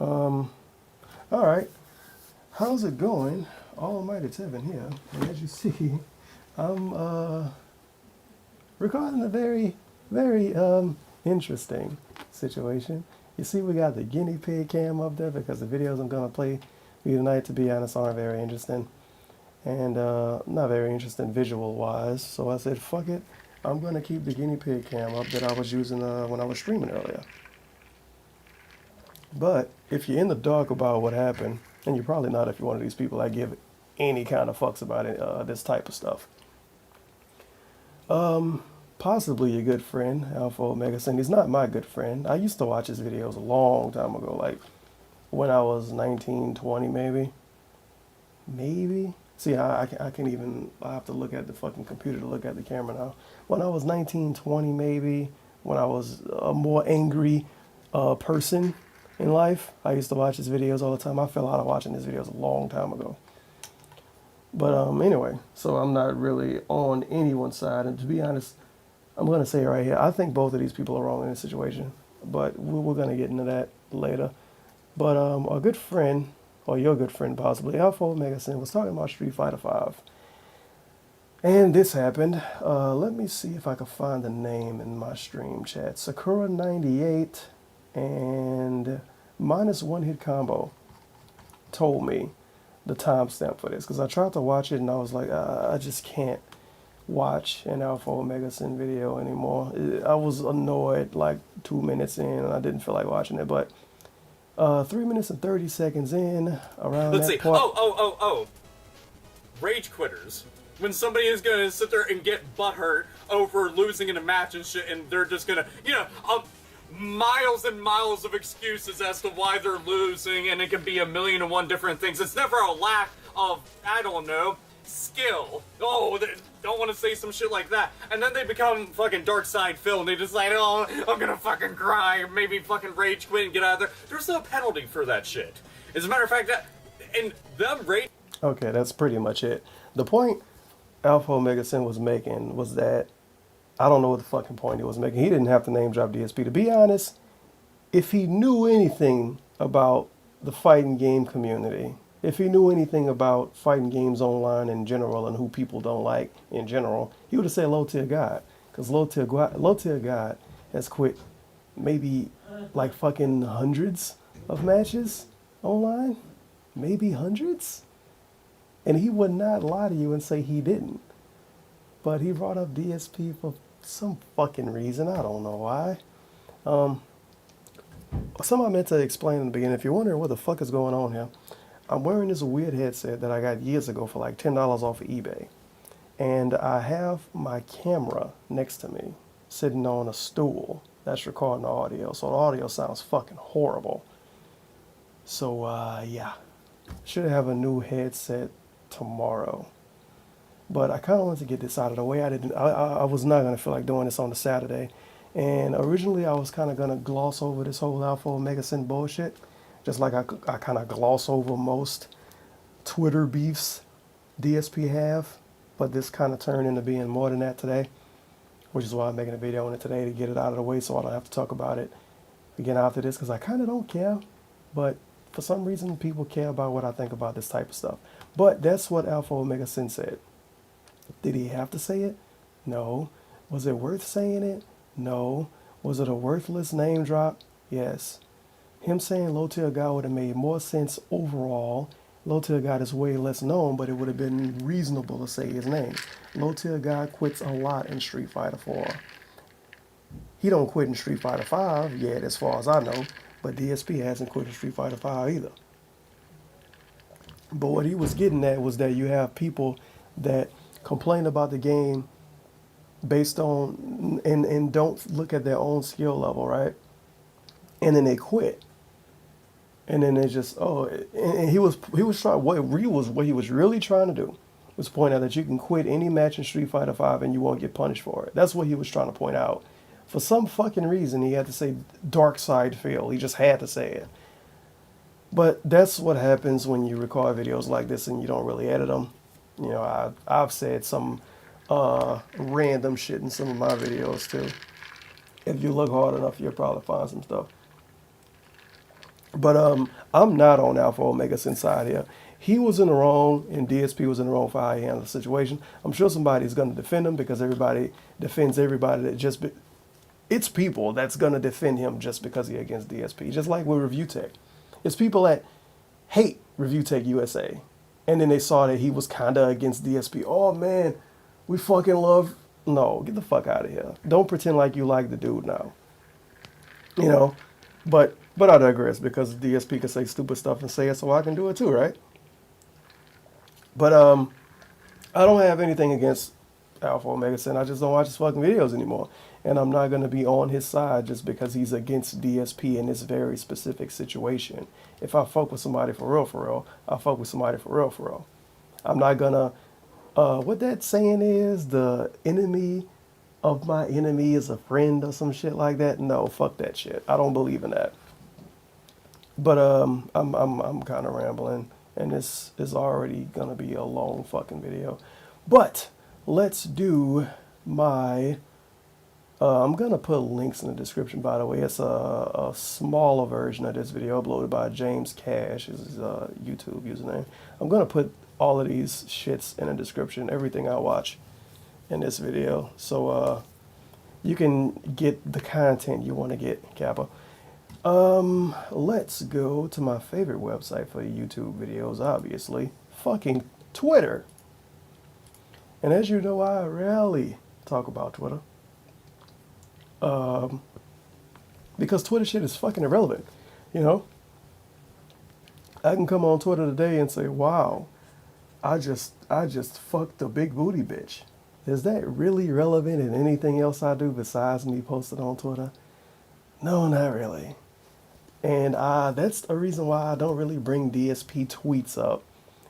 All right. How's it going? Almighty Tevin here. And as you see, I'm recording a very interesting situation. You see, we got the guinea pig cam up there because the videos I'm going to play for you tonight, to be honest, aren't very interesting. And not very interesting visual-wise. So I said, fuck it. I'm going to keep the guinea pig cam up that I was using when I was streaming earlier. But if you're in the dark about what happened, and you're probably not if you're one of these people that give any kind of fucks about it, this type of stuff. Possibly your good friend, AlphaOmegaSin. He's not my good friend. I used to watch his videos a long time ago, like when I was 19, 20 maybe. Maybe? See, I can't even, I have to look at the fucking computer to look at the camera now. When I was 19, 20 maybe, when I was a more angry person in life, I used to watch his videos all the time. I fell out of watching his videos a long time ago. But anyway, so I'm not really on anyone's side. And to be honest, I'm going to say right here, I think both of these people are wrong in this situation. But we're going to get into that later. But a good friend, or your good friend possibly, AlphaOmegaSin, was talking about Street Fighter V. And this happened. Let me see if I can find the name in my stream chat. Sakura98 and -1 hit combo told me the timestamp for this, because I tried to watch it and I was like, I just can't watch an AlphaOmegaSin video anymore. I was annoyed like 2 minutes in and I didn't feel like watching it, but 3 minutes and 30 seconds in, around Let's that see. point. Oh. Rage quitters. When somebody is gonna sit there and get butthurt over losing in a match and shit, and they're just gonna, miles and miles of excuses as to why they're losing, and it can be a million and one different things. It's never a lack of, I don't know, skill. Oh, they don't want to say some shit like that. And then they become fucking Dark Side Phil, and they just like, oh, I'm gonna fucking cry, or maybe fucking rage quit and get out of there. There's no penalty for that shit. As a matter of fact, and them rage... Okay, that's pretty much it. The point AlphaOmegaSin was making was that, I don't know what the fucking point he was making. He didn't have to name drop DSP. To be honest, if he knew anything about the fighting game community, if he knew anything about fighting games online in general and who people don't like in general, he would have said Low Tier God. Because Low Tier God has quit maybe like fucking hundreds of matches online. Maybe hundreds. And he would not lie to you and say he didn't. But he brought up DSP for some fucking reason. I don't know why. Something I meant to explain in the beginning. If you're wondering what the fuck is going on here, I'm wearing this weird headset that I got years ago for like $10 off of eBay. And I have my camera next to me, sitting on a stool that's recording the audio. So the audio sounds fucking horrible. So, yeah. Should have a new headset tomorrow. But I kind of wanted to get this out of the way. I was not going to feel like doing this on the Saturday. And originally I was kind of going to gloss over this whole AlphaOmegaSin bullshit. Just like I kind of gloss over most Twitter beefs DSP have. But this kind of turned into being more than that today. Which is why I'm making a video on it today, to get it out of the way so I don't have to talk about it again after this. Because I kind of don't care. But for some reason people care about what I think about this type of stuff. But that's what AlphaOmegaSin said. Did he have to say it? No. Was it worth saying it? No. Was it a worthless name drop? Yes. Him saying Low Tier God would have made more sense overall. Low Tier God is way less known, but it would have been reasonable to say his name. Low Tier God quits a lot in Street Fighter 4. He don't quit in Street Fighter 5 yet, as far as I know, but DSP hasn't quit in Street Fighter 5 either. But what he was getting at was that you have people that complain about the game based on and don't look at their own skill level, right? And then they quit. And then they just and he was trying what he was really trying to do was point out that you can quit any match in Street Fighter 5 and you won't get punished for it. That's what he was trying to point out. For some fucking reason he had to say Dark Side Phil. He just had to say it. But that's what happens when you record videos like this and you don't really edit them. You know, I've said some random shit in some of my videos too. If you look hard enough, you'll probably find some stuff. But I'm not on Alpha OmegaSin side here. He was in the wrong, and DSP was in the wrong for how he handled the situation. I'm sure somebody's going to defend him because everybody defends everybody that just. It's people that's going to defend him just because he's against DSP. Just like with Review Tech. It's people that hate Review Tech USA. And then they saw that he was kind of against DSP. Oh, man, we fucking love. No, get the fuck out of here. Don't pretend like you like the dude now. You know? But I digress because DSP can say stupid stuff and say it, so I can do it too, right? But I don't have anything against Alpha OmegaSin. I just don't watch his fucking videos anymore. And I'm not going to be on his side just because he's against DSP in this very specific situation. If I fuck with somebody for real, I'll fuck with somebody for real. I'm not going to, what that saying is, the enemy of my enemy is a friend or some shit like that. No, fuck that shit. I don't believe in that. But I'm kind of rambling, and this is already going to be a long fucking video. But let's do my... I'm going to put links in the description, by the way. It's a smaller version of this video uploaded by James Cash, is his YouTube username. I'm going to put all of these shits in the description, everything I watch in this video. So you can get the content you want to get, Kappa. Let's go to my favorite website for YouTube videos, obviously. Fucking Twitter. And as you know, I rarely talk about Twitter. Because Twitter shit is fucking irrelevant, you know? I can come on Twitter today and say, wow, I just fucked a big booty bitch. Is that really relevant in anything else I do besides me posting on Twitter? No, not really. And that's a reason why I don't really bring DSP tweets up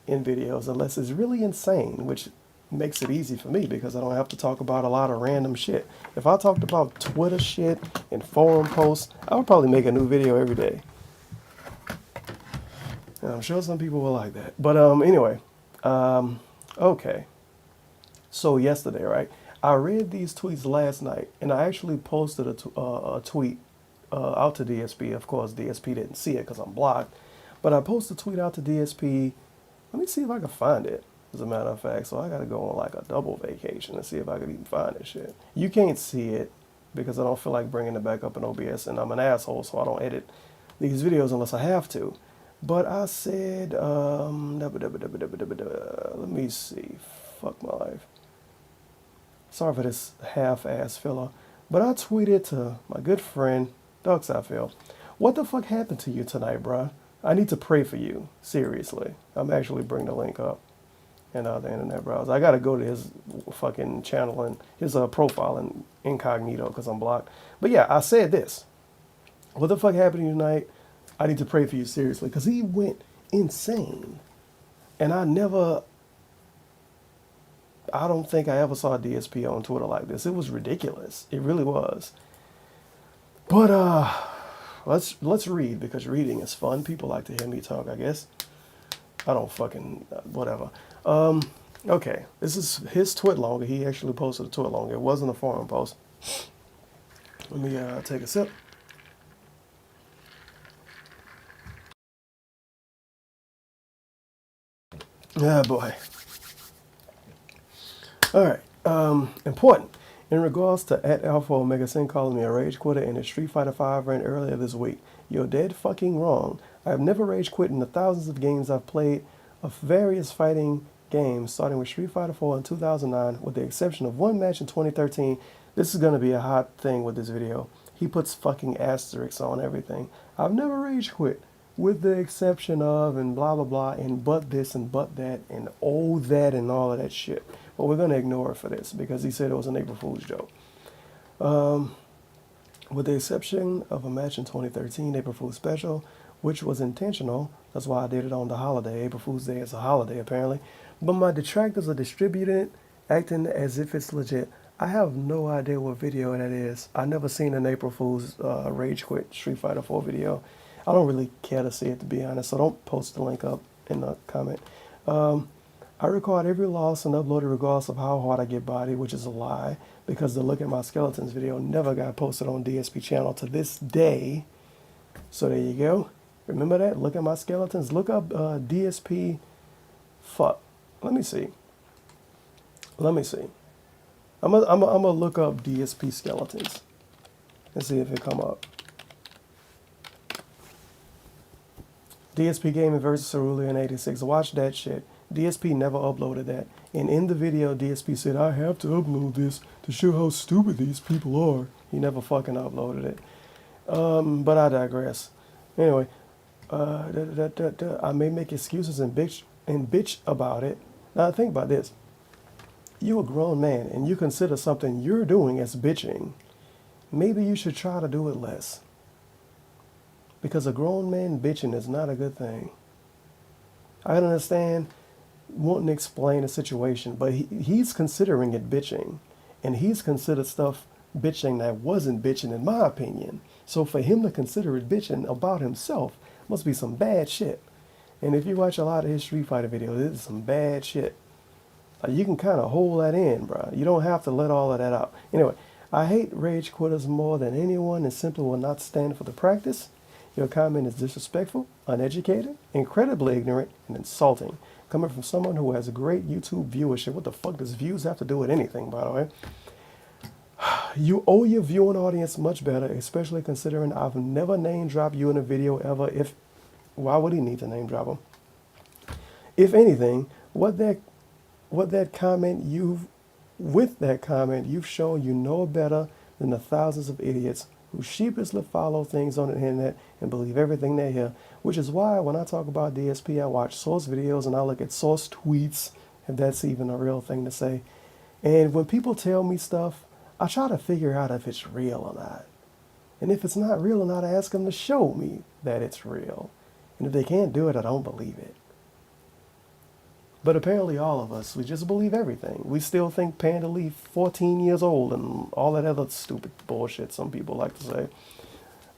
in videos unless it's really insane, which makes it easy for me because I don't have to talk about a lot of random shit. If I talked about Twitter shit and forum posts, I would probably make a new video every day. And I'm sure some people will like that. But anyway, okay. So yesterday, right, I read these tweets last night, and I actually posted a tweet out to DSP. Of course, DSP didn't see it because I'm blocked. But I posted a tweet out to DSP. Let me see if I can find it, as a matter of fact. So I got to go on like a double vacation and see if I can even find this shit. You can't see it because I don't feel like bringing it back up in OBS, and I'm an asshole, so I don't edit these videos unless I have to. But I said, let me see. Fuck my life. Sorry for this half-ass filler. But I tweeted to my good friend, Doug Seinfeld, what the fuck happened to you tonight, bruh? I need to pray for you. Seriously. I'm actually bringing the link up in the internet browser. I got to go to his fucking channel and his profile in incognito because I'm blocked. But yeah, I said this. What the fuck happened to you tonight? I need to pray for you seriously because he went insane. And I don't think I ever saw a DSP on Twitter like this. It was ridiculous. It really was. But let's read because reading is fun. People like to hear me talk, I guess. I don't fucking whatever. Okay, this is his tweet longer. He actually posted a tweet longer. It wasn't a forum post. Let me take a sip. Yeah, boy. All right. Important. In regards to @AlphaOmegaSin calling me a rage quitter in a Street Fighter V rant earlier this week, you're dead fucking wrong. I have never rage quit in the thousands of games I've played of various fighting games, starting with Street Fighter 4 in 2009, with the exception of one match in 2013. This is going to be a hot thing with this video. He puts fucking asterisks on everything. I've never rage quit, with the exception of, and blah, blah, blah, and but this and but that, and oh that, and all of that shit. But we're going to ignore it for this, because he said it was an April Fool's joke. With the exception of a match in 2013, April Fool's Special, which was intentional. That's why I did it on the holiday. April Fool's Day is a holiday, apparently. But my detractors are distributing it, acting as if it's legit. I have no idea what video that is. I never seen an April Fool's Rage Quit Street Fighter 4 video. I don't really care to see it, to be honest, so don't post the link up in the comment. I record every loss and upload it regardless of how hard I get bodied, which is a lie, because the Look at My Skeletons video never got posted on DSP channel to this day. So there you go. Remember that? Look at my skeletons. Look up DSP. Fuck. Let me see. Let me see. I'm gonna look up DSP skeletons and see if it come up. DSP Gaming versus Cerulean 86. Watch that shit. DSP never uploaded that. And in the video, DSP said, I have to upload this to show how stupid these people are. He never fucking uploaded it. But I digress. Anyway, I may make excuses and bitch about it. Now think about this. You're a grown man and you consider something you're doing as bitching. Maybe you should try to do it less. Because a grown man bitching is not a good thing. I understand wanting to explain a situation, but he's considering it bitching. And he's considered stuff bitching that wasn't bitching in my opinion. So for him to consider it bitching about himself must be some bad shit. And if you watch a lot of his Street Fighter videos, it's some bad shit. You can kind of hold that in, bro. You don't have to let all of that out. Anyway, I hate rage quitters more than anyone and simply will not stand for the practice. Your comment is disrespectful, uneducated, incredibly ignorant, and insulting. Coming from someone who has a great YouTube viewership. What the fuck does views have to do with anything, by the way? You owe your viewing audience much better, especially considering I've never name dropped you in a video ever. Why would he need to name drop him? If anything, with that comment you've shown you know better than the thousands of idiots who sheepishly follow things on the internet and believe everything they hear, which is why when I talk about DSP, I watch source videos and I look at source tweets, if that's even a real thing to say. And when people tell me stuff, I try to figure out if it's real or not. And if it's not real or not, I ask them to show me that it's real. And if they can't do it, I don't believe it. But apparently all of us, we just believe everything. We still think Panda Lee 14 years old and all that other stupid bullshit some people like to say.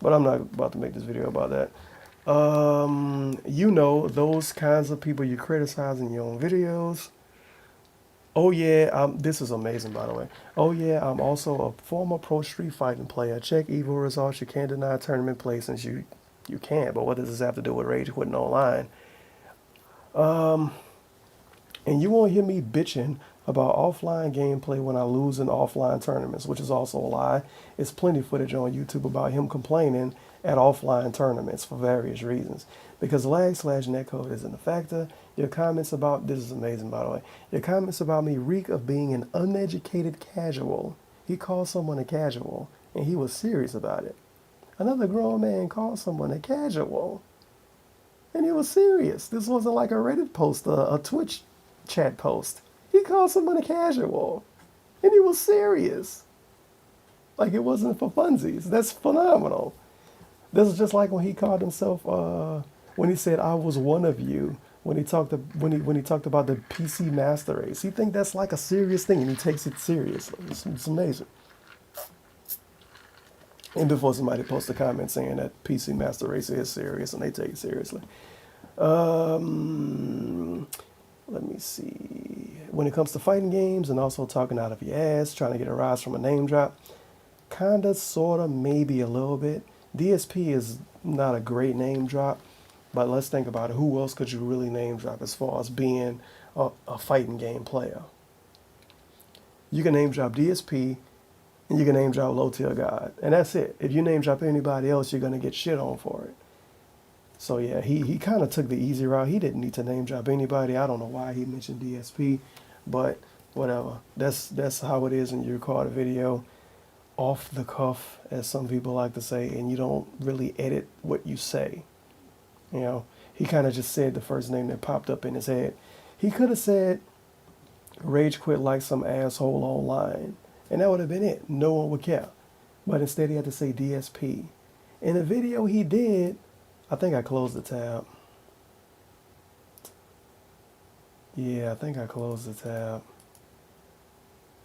But I'm not about to make this video about that. You know, those kinds of people you criticize in your own videos. Oh yeah, this is amazing, by the way. Oh yeah, I'm also a former pro street fighting player. Check evil results. You can't deny tournament placements. You can't, but what does this have to do with rage quitting online? And you won't hear me bitching about offline gameplay when I lose in offline tournaments, which is also a lie. It's plenty of footage on YouTube about him complaining at offline tournaments for various reasons. Because lag/netcode isn't a factor. Your comments about, this is amazing by the way, your comments about me reek of being an uneducated casual. He called someone a casual, and he was serious about it. Another grown man called someone a casual, and he was serious. This wasn't like a Reddit post, a Twitch chat post. He called someone a casual, and he was serious. Like it wasn't for funsies. That's phenomenal. This is just like when he called himself, when he said, I was one of you, when he talked about the PC master race. He think that's like a serious thing, and he takes it seriously. It's amazing. And before somebody posts a comment saying that PC master race is serious, and they take it seriously. Let me see. When it comes to fighting games and also talking out of your ass, trying to get a rise from a name drop, kinda, sorta, maybe a little bit. DSP is not a great name drop, but let's think about it. Who else could you really name drop as far as being a fighting game player? You can name drop DSP, and you can name drop Low Tier God, and that's it. If you name drop anybody else, you're gonna get shit on for it. So yeah, he kind of took the easy route. He didn't need to name drop anybody. I don't know why he mentioned DSP, but whatever. That's how it is when you record a video off the cuff, as some people like to say, and you don't really edit what you say. You know, he kind of just said the first name that popped up in his head. He could have said rage quit like some asshole online, and that would have been it. No one would care. But instead he had to say DSP. In the video he did, I think I closed the tab. Yeah, I think I closed the tab.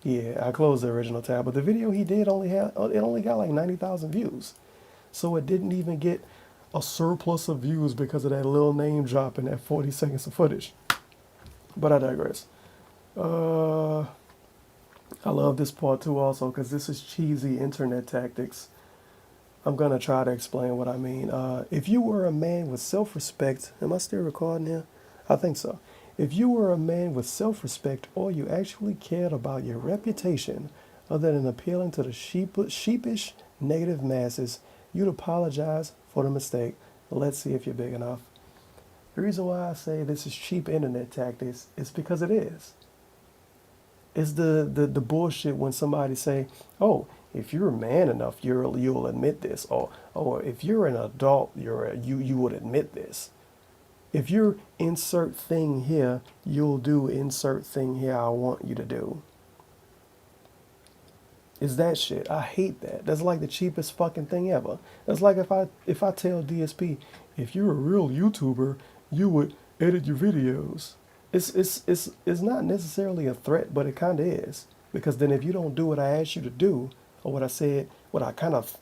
Yeah, I closed the original tab, but the video he did only got like 90,000 views. So it didn't even get a surplus of views because of that little name drop in that 40 seconds of footage. But I digress. I love this part too also because this is cheesy internet tactics. I'm gonna try to explain what I mean. If you were a man with self-respect, am I still recording here? I think so. If you were a man with self-respect, or you actually cared about your reputation, other than appealing to the sheepish negative masses, you'd apologize for the mistake. Let's see if you're big enough. The reason why I say this is cheap internet tactics is because it is. It's the bullshit when somebody say, "Oh, if you're man enough, you'll admit this," or if you're an adult, you would admit this. If you're insert thing here, you'll do insert thing here I want you to do. Is that shit? I hate that. That's like the cheapest fucking thing ever. That's like if I tell DSP, if you're a real YouTuber, you would edit your videos. It's not necessarily a threat, but it kind of is. Because then if you don't do what I asked you to do, or what I said, what I kind of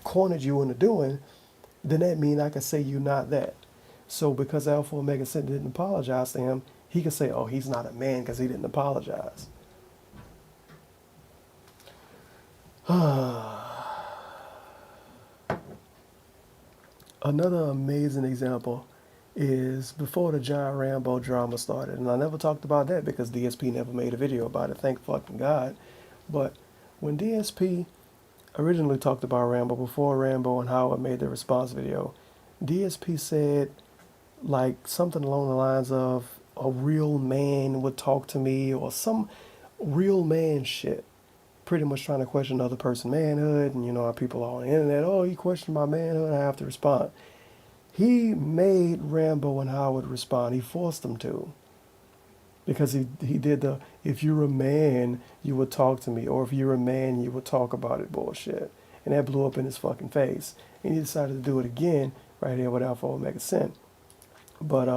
cornered you into doing, then that means I can say you're not that. So because AlphaOmegaSin didn't apologize to him, he can say, oh, he's not a man because he didn't apologize. Another amazing example is before the John Rambo drama started. And I never talked about that because DSP never made a video about it, thank fucking God. But when DSP originally talked about Rambo, before Rambo and Howard made the response video, DSP said like something along the lines of a real man would talk to me, or some real man shit. Pretty much trying to question the other person's manhood, and you know how people are on the internet, oh, you question my manhood, I have to respond. He made Rambo and Howard respond. He forced them to. Because he did the, if you're a man, you would talk to me, or if you're a man, you would talk about it bullshit. And that blew up in his fucking face. And he decided to do it again right here with AlphaOmegaSin. But,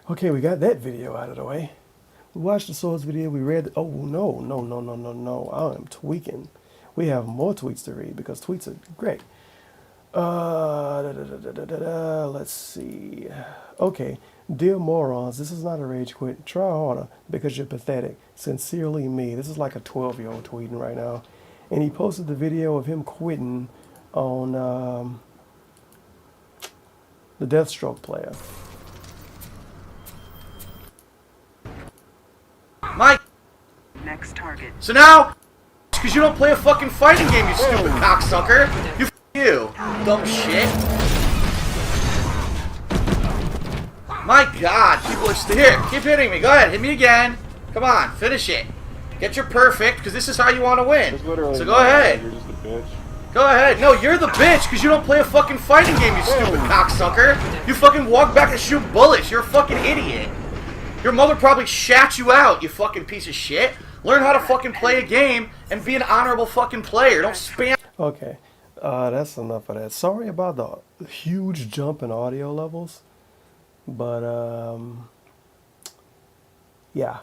okay, we got that video out of the way. We watched the source video, we read, oh, no, I am tweaking. We have more tweets to read because tweets are great. Let's see. Okay, dear morons, this is not a rage quit. Try harder because you're pathetic. Sincerely me. This is like a 12-year-old tweeting right now. And he posted the video of him quitting on the Deathstroke player. Mike. Next target. So now, because you don't play a fucking fighting game, you stupid cocksucker. You dumb shit. My God, people are still here. Keep hitting me. Go ahead, hit me again. Come on, finish it. Get your perfect, because this is how you want to win. So go ahead. You're just a bitch. Go ahead. No, you're the bitch because you don't play a fucking fighting game, you stupid cocksucker. You fucking walk back and shoot bullets. You're a fucking idiot. Your mother probably shat you out, you fucking piece of shit. Learn how to fucking play a game and be an honorable fucking player. Don't spam. Okay, that's enough of that. Sorry about the huge jump in audio levels, but yeah.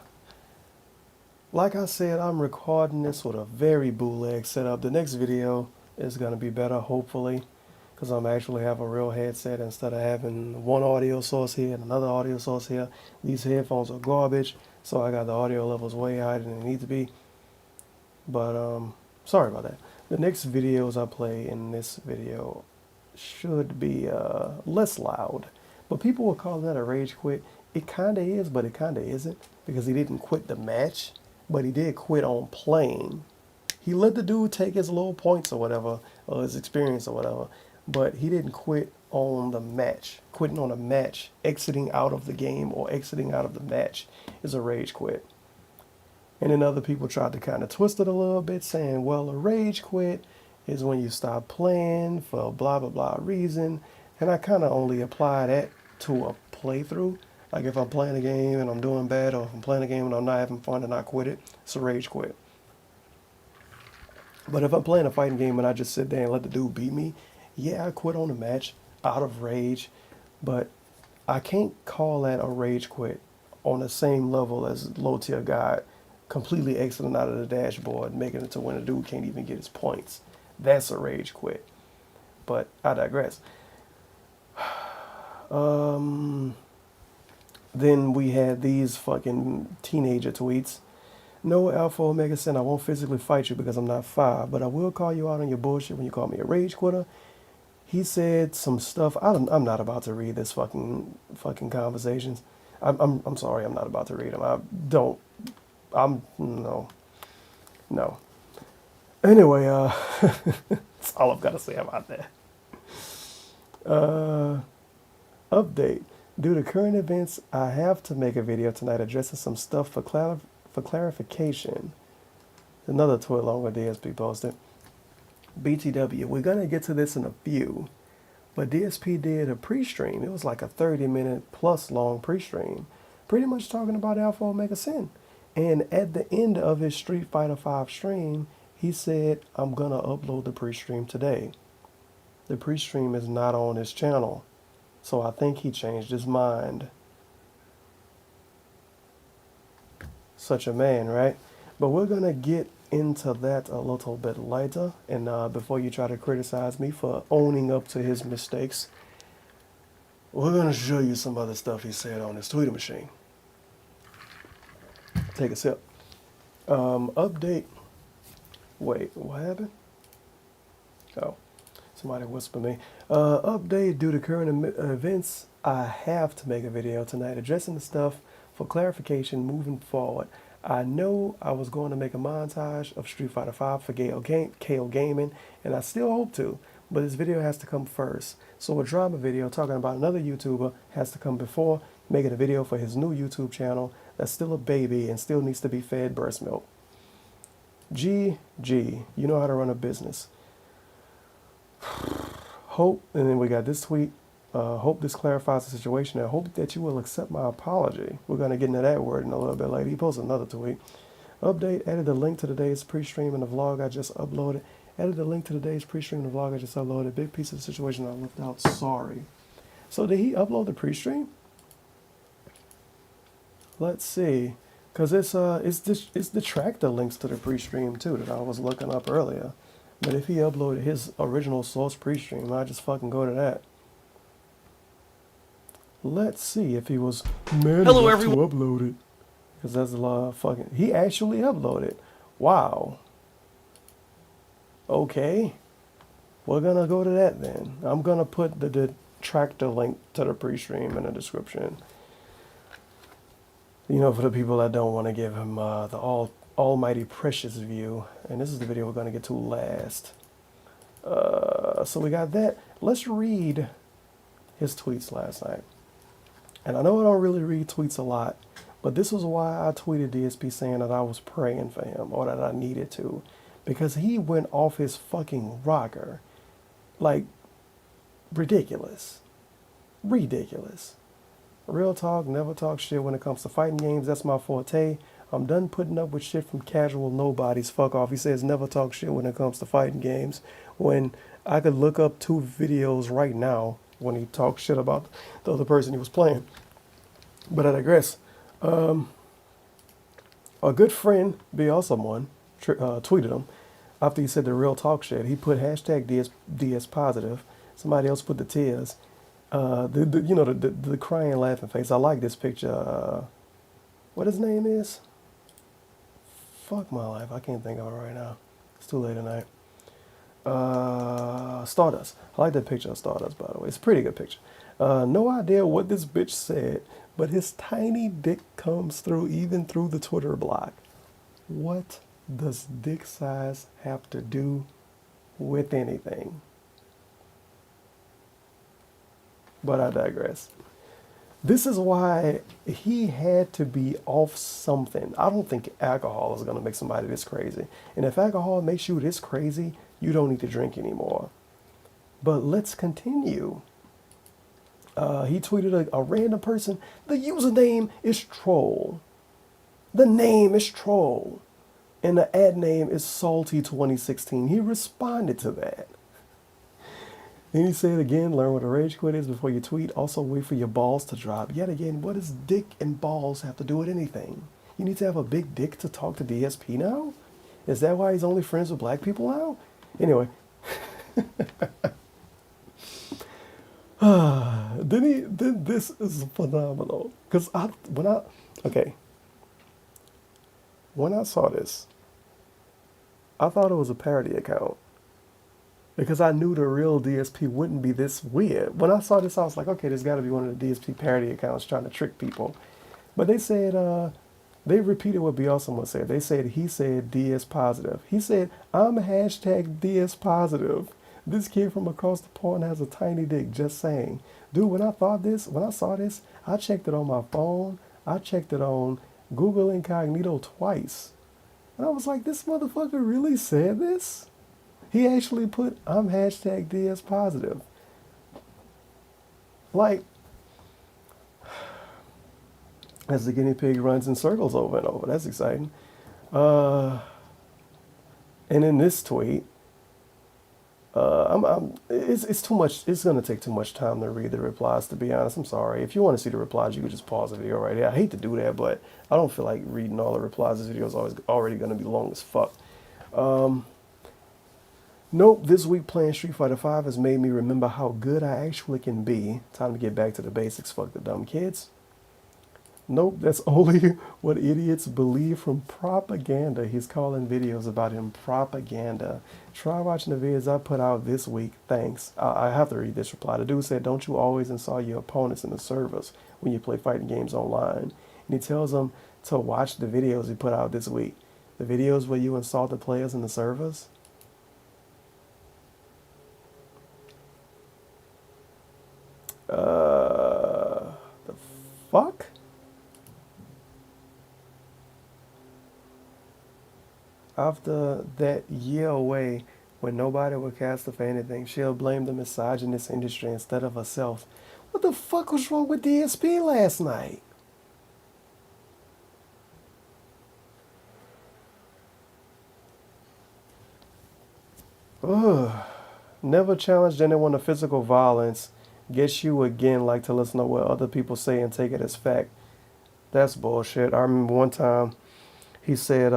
Like I said, I'm recording this with a very bootleg setup. The next video is going to be better, hopefully, because I'm actually have a real headset instead of having one audio source here and another audio source here. These headphones are garbage, so I got the audio levels way higher than they need to be. But sorry about that. The next videos I play in this video should be less loud. But people will call that a rage quit. It kind of is, but it kind of isn't, because he didn't quit the match, but he did quit on playing. He let the dude take his little points or whatever, or his experience or whatever, but he didn't quit on the match. Quitting on a match, exiting out of the game or exiting out of the match is a rage quit. And then other people tried to kind of twist it a little bit, saying, well, a rage quit is when you stop playing for blah, blah, blah reason. And I kind of only apply that to a playthrough. Like if I'm playing a game and I'm doing bad, or if I'm playing a game and I'm not having fun and I quit it, it's a rage quit. But if I'm playing a fighting game and I just sit there and let the dude beat me, yeah, I quit on the match out of rage. But I can't call that a rage quit on the same level as low tier guy completely exiting out of the dashboard, making it to when a dude can't even get his points. That's a rage quit. But I digress. Then we had these fucking teenager tweets. No, Alpha Omega Sin, I won't physically fight you because I'm not 5, but I will call you out on your bullshit when you call me a rage quitter. He said some stuff. I'm not about to read this fucking conversations. I'm sorry. I'm not about to read them. I don't. No. No. Anyway, that's all I've got to say about that. Update. Due to current events, I have to make a video tonight addressing some stuff for clarification. Another tweet along with DSP posted. BTW, we're going to get to this in a few, but DSP did a pre-stream. It was like a 30-minute plus long pre-stream, pretty much talking about Alpha Omega Sin. And at the end of his Street Fighter V stream, he said, I'm going to upload the pre-stream today. The pre-stream is not on his channel, so I think he changed his mind. Such a man, right? But we're going to get into that a little bit later. And before you try to criticize me for owning up to his mistakes, we're going to show you some other stuff he said on his Twitter machine. Take a sip. Update. Wait, what happened? Oh, somebody whispered me. Update, due to current events, I have to make a video tonight addressing the stuff for clarification moving forward. I know I was going to make a montage of Street Fighter V for KO Gaming, and I still hope to, but this video has to come first. So a drama video talking about another YouTuber has to come before making a video for his new YouTube channel that's still a baby and still needs to be fed breast milk. GG, you know how to run a business. Hope, and then we got this tweet. Hope this clarifies the situation. I hope that you will accept my apology. We're going to get into that word in a little bit later. He posted another tweet. Update, added the link to today's pre-stream and the vlog I just uploaded. Added the link to today's pre-stream and the vlog I just uploaded. Big piece of the situation I left out. Sorry. So did he upload the pre-stream? Let's see. Because it's Detractor links to the pre-stream too that I was looking up earlier. But if he uploaded his original source pre-stream, I just fucking go to that. Let's see if he was man enough to upload it. Because that's a lot of fucking... He actually uploaded. Wow. Okay. We're going to go to that then. I'm going to put the Detractor link to the pre-stream in the description. You know, for the people that don't want to give him the almighty precious view. And this is the video we're going to get to last. So we got that. Let's read his tweets last night. And I know I don't really read tweets a lot, but this was why I tweeted DSP saying that I was praying for him, or that I needed to, because he went off his fucking rocker. Like, ridiculous. Ridiculous. Real talk, never talk shit when it comes to fighting games. That's my forte. I'm done putting up with shit from casual nobodies. Fuck off. He says never talk shit when it comes to fighting games. When I could look up 2 videos right now when he talked shit about the other person he was playing. But I digress. A good friend, be awesome one, tweeted him after he said the real talk shit. He put hashtag DS positive. Somebody else put the tears. The crying laughing face. I like this picture. What his name is? Fuck my life. I can't think of it right now. It's too late tonight. Stardust. I like that picture of Stardust, by the way. It's a pretty good picture. No idea what this bitch said, but his tiny dick comes through even through the Twitter block. What does dick size have to do with anything? But I digress. This is why he had to be off something. I don't think alcohol is going to make somebody this crazy. And if alcohol makes you this crazy, you don't need to drink anymore. But let's continue. He tweeted a random person. The username is Troll. The name is Troll. And the ad name is Salty2016. He responded to that. Then he said again, learn what a rage quit is before you tweet. Also wait for your balls to drop. Yet again, what does dick and balls have to do with anything? You need to have a big dick to talk to DSP now? Is that why he's only friends with black people now? Anyway. Then this is phenomenal. Because okay. When I saw this, I thought it was a parody account because I knew the real DSP wouldn't be this weird. When I saw this, I was like, okay, there's got to be one of the DSP parody accounts trying to trick people. But they said, they repeated what Beyonce said. They said he said DS positive. He said, I'm hashtag DS positive. This kid from across the pond has a tiny dick, just saying. Dude, when I saw this, I checked it on my phone. I checked it on Google Incognito twice. And I was like, this motherfucker really said this? He actually put, I'm hashtag DS positive. Like, as the guinea pig runs in circles over and over. That's exciting. And in this tweet, it's too much. It's going to take too much time to read the replies, to be honest. I'm sorry. If you want to see the replies, you can just pause the video right here. I hate to do that, but I don't feel like reading all the replies. This video is already going to be long as fuck. Nope, this week playing Street Fighter V has made me remember how good I actually can be. Time to get back to the basics, fuck the dumb kids. Nope, that's only what idiots believe from propaganda. He's calling videos about him propaganda. Try watching the videos I put out this week. Thanks. I have to read this reply. The dude said, don't you always insult your opponents in the servers when you play fighting games online? And he tells them to watch the videos he put out this week. The videos where you insult the players in the servers? The fuck? After that year away, when nobody would cast her for anything, she'll blame the misogynist industry instead of herself. What the fuck was wrong with DSP last night? Ugh. Never challenged anyone to physical violence. Guess you again like to listen to what other people say and take it as fact. That's bullshit. I remember one time he said,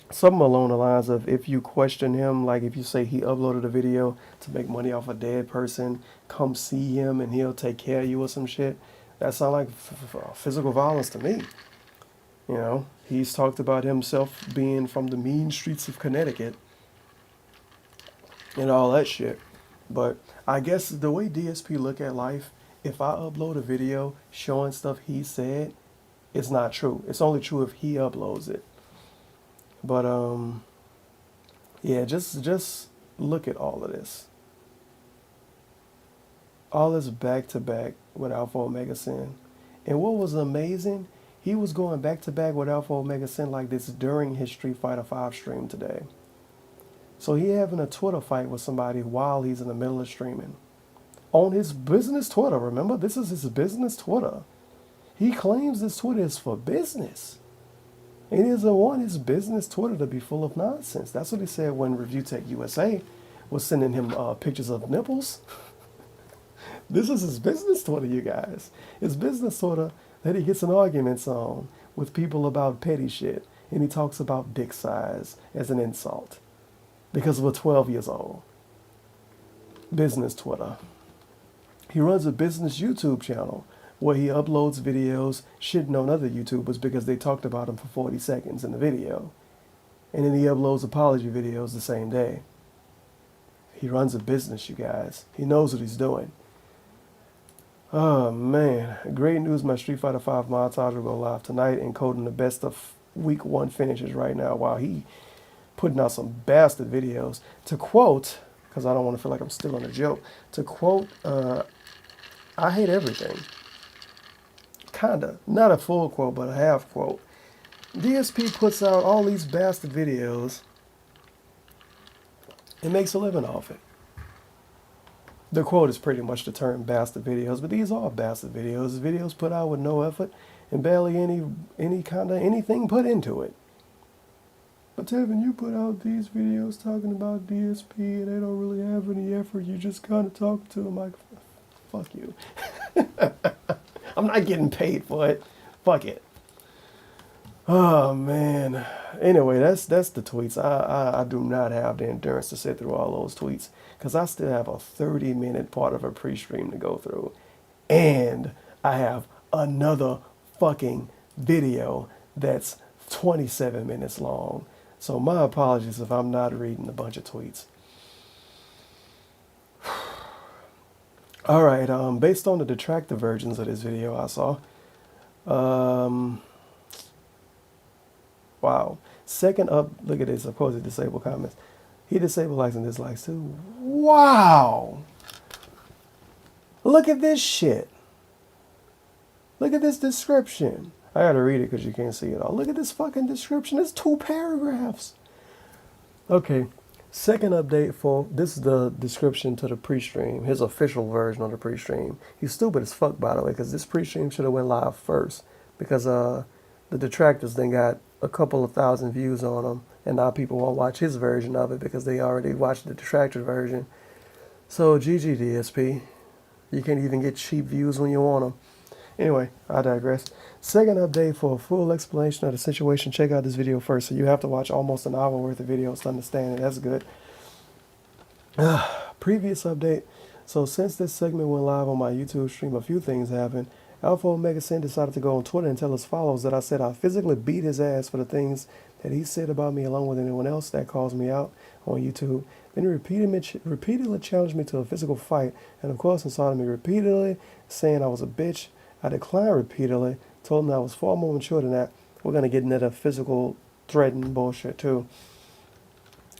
something along the lines of, if you question him, like if you say he uploaded a video to make money off a dead person, come see him and he'll take care of you or some shit. That sounds like physical violence to me. You know, he's talked about himself being from the mean streets of Connecticut and all that shit. But I guess the way DSP look at life, if I upload a video showing stuff he said, it's not true. It's only true if he uploads it. But yeah, just look at all of this. All this back to back with AlphaOmegaSin. And what was amazing, he was going back to back with AlphaOmegaSin like this during his Street Fighter V stream today. So he having a Twitter fight with somebody while he's in the middle of streaming. On his business Twitter, remember? This is his business Twitter. He claims this Twitter is for business. He doesn't want his business Twitter to be full of nonsense. That's what he said when Review Tech USA was sending him pictures of nipples. This is his business Twitter, you guys. His business Twitter that he gets in arguments on with people about petty shit. And he talks about dick size as an insult. Because we're 12 years old. Business Twitter. He runs a business YouTube channel where he uploads videos shitting on other YouTubers because they talked about him for 40 seconds in the video. And then he uploads apology videos the same day. He runs a business, you guys. He knows what he's doing. Oh, man. Great news. My Street Fighter V montage will go live tonight, encoding the best of week 1 finishes right now while he putting out some bastard videos. To quote, because I don't want to feel like I'm stealing a joke, to quote, I hate everything. Kinda. Not a full quote, but a half quote. DSP puts out all these bastard videos and makes a living off it. The quote is pretty much the term bastard videos, but these are bastard videos. Videos put out with no effort and barely any kind of anything put into it. But Tevin, you put out these videos talking about DSP and they don't really have any effort. You just kind of talk to them like, fuck you. I'm not getting paid for it. Fuck it. Oh, man. Anyway, that's the tweets. I do not have the endurance to sit through all those tweets because I still have a 30-minute part of a pre-stream to go through. And I have another fucking video that's 27 minutes long. So my apologies if I'm not reading a bunch of tweets. All right, based on the Detractor versions of this video I saw, wow. Second up, look at this, of course, he disabled comments. He disabled likes and dislikes too. Wow. Look at this shit. Look at this description. I gotta read it because you can't see it all. Look at this fucking description. It's 2 paragraphs. Okay. Second update for, this is the description to the pre-stream, his official version of the pre-stream. He's stupid as fuck, by the way, because this pre-stream should have went live first, because the Detractors then got a couple of thousand views on him, and now people won't watch his version of it because they already watched the Detractor version. So GG DSP, you can't even get cheap views when you want them. Anyway, I digress. Second update for a full explanation of the situation. Check out this video first. So you have to watch almost an hour worth of videos to understand it. That's good. Previous update. So since this segment went live on my YouTube stream, a few things happened. AlphaOmegaSin decided to go on Twitter and tell his followers that I said I physically beat his ass for the things that he said about me along with anyone else that calls me out on YouTube. Then he repeatedly challenged me to a physical fight, and of course insulted me repeatedly, saying I was a bitch. I declined repeatedly, told him I was far more mature than that. We're going to get into the physical threatening bullshit too.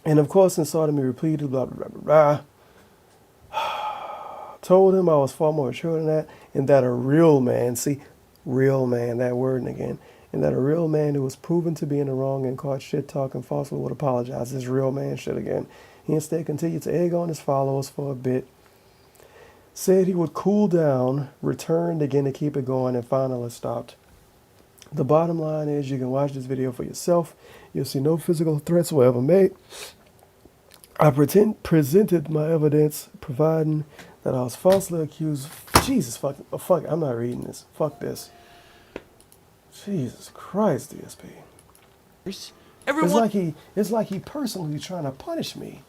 And of course insulted me repeatedly, blah, blah, blah, blah. Told him I was far more mature than that, and that a real man, see, real man, that word again, and that a real man who was proven to be in the wrong and caught shit talking falsely would apologize. This real man shit again. He instead continued to egg on his followers for a bit. Said he would cool down, returned again to keep it going, and finally stopped. The bottom line is you can watch this video for yourself. You'll see no physical threats were ever made. I presented my evidence, providing that I was falsely accused. Jesus, fuck, I'm not reading this. Fuck this. Jesus Christ, DSP. It's like he personally trying to punish me.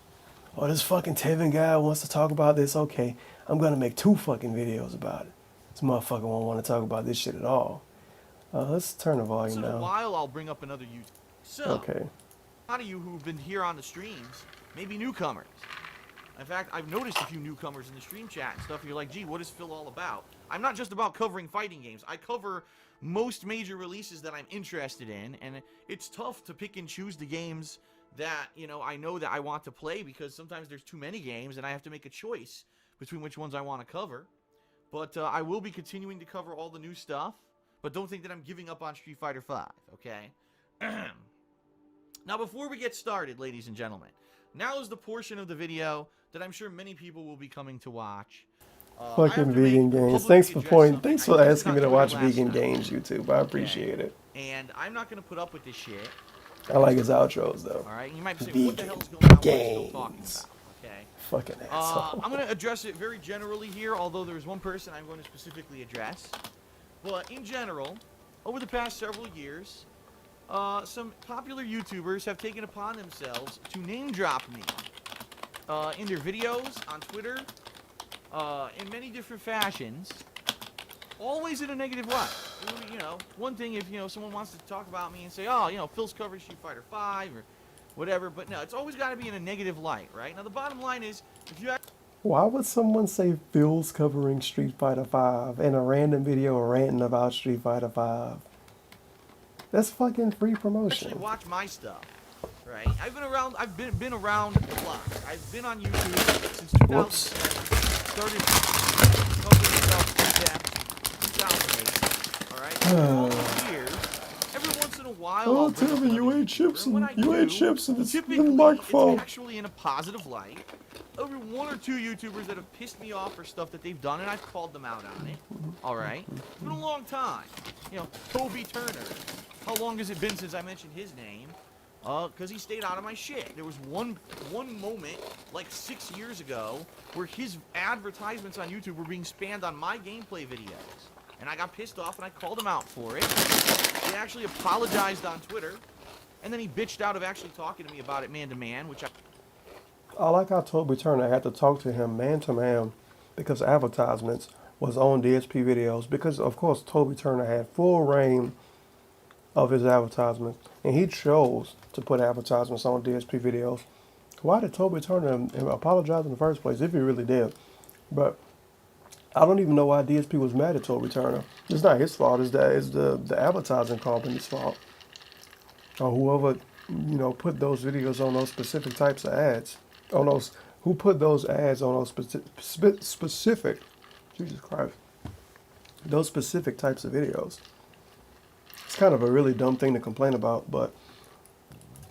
Oh, this fucking Tevin guy wants to talk about this. Okay, I'm gonna make 2 fucking videos about it. This motherfucker won't want to talk about this shit at all. Let's turn the volume down. Once in a while, I'll bring up another YouTube. So, okay. A lot of you who've been here on the streams, maybe newcomers. In fact, I've noticed a few newcomers in the stream chat and stuff. You're like, gee, what is Phil all about? I'm not just about covering fighting games. I cover most major releases that I'm interested in, and it's tough to pick and choose the games that, you know that I want to play, because sometimes there's too many games and I have to make a choice between which ones I want to cover. But I will be continuing to cover all the new stuff, but don't think that I'm giving up on Street Fighter V, okay? Now, before we get started, ladies and gentlemen, now is the portion of the video that I'm sure many people will be coming to watch. Fucking vegan games. Thanks for asking me to watch vegan games, YouTube. I appreciate it. And I'm not going to put up with this shit. I like his outros though. All right, you might be saying, what the hell's going on? What are you still talking about? Okay. Fucking asshole. I'm going to address it very generally here, although there's one person I'm going to specifically address. But in general, over the past several years, some popular YouTubers have taken upon themselves to name drop me in their videos, on Twitter, in many different fashions, always in a negative light. You know, one thing if, someone wants to talk about me and say, oh, Phil's covering Street Fighter V or whatever, but no, it's always got to be in a negative light, right? Now, the bottom line is, if you why would someone say Phil's covering Street Fighter V in a random video ranting about Street Fighter V? That's fucking free promotion. Actually watch my stuff, right? I've been around the block. I've been on YouTube since 2000. Whoops. Started covering stuff in depth 2008. All right. All those years, every once in a while. Oh, tell me you ate chips and it's in the microphone. It's actually in a positive light. Over 1 or 2 YouTubers that have pissed me off for stuff that they've done, and I've called them out on it. All right. It's been a long time. Toby Turner. How long has it been since I mentioned his name? Because he stayed out of my shit. There was one moment, like 6 years ago, where his advertisements on YouTube were being spammed on my gameplay videos. And I got pissed off and I called him out for it. He actually apologized on Twitter. And then he bitched out of actually talking to me about it man-to-man, which I like how Toby Turner had to talk to him man-to-man because advertisements was on DSP videos. Because, of course, Toby Turner had full reign of his advertisements, and he chose to put advertisements on DSP videos. Why did Toby Turner apologize in the first place, if he really did? But I don't even know why DSP was mad at Toby Turner. It's not his fault. It's the advertising company's fault, or whoever put those videos on those specific types of ads, on those who put those ads on those specific, Jesus Christ, those specific types of videos. It's kind of a really dumb thing to complain about, but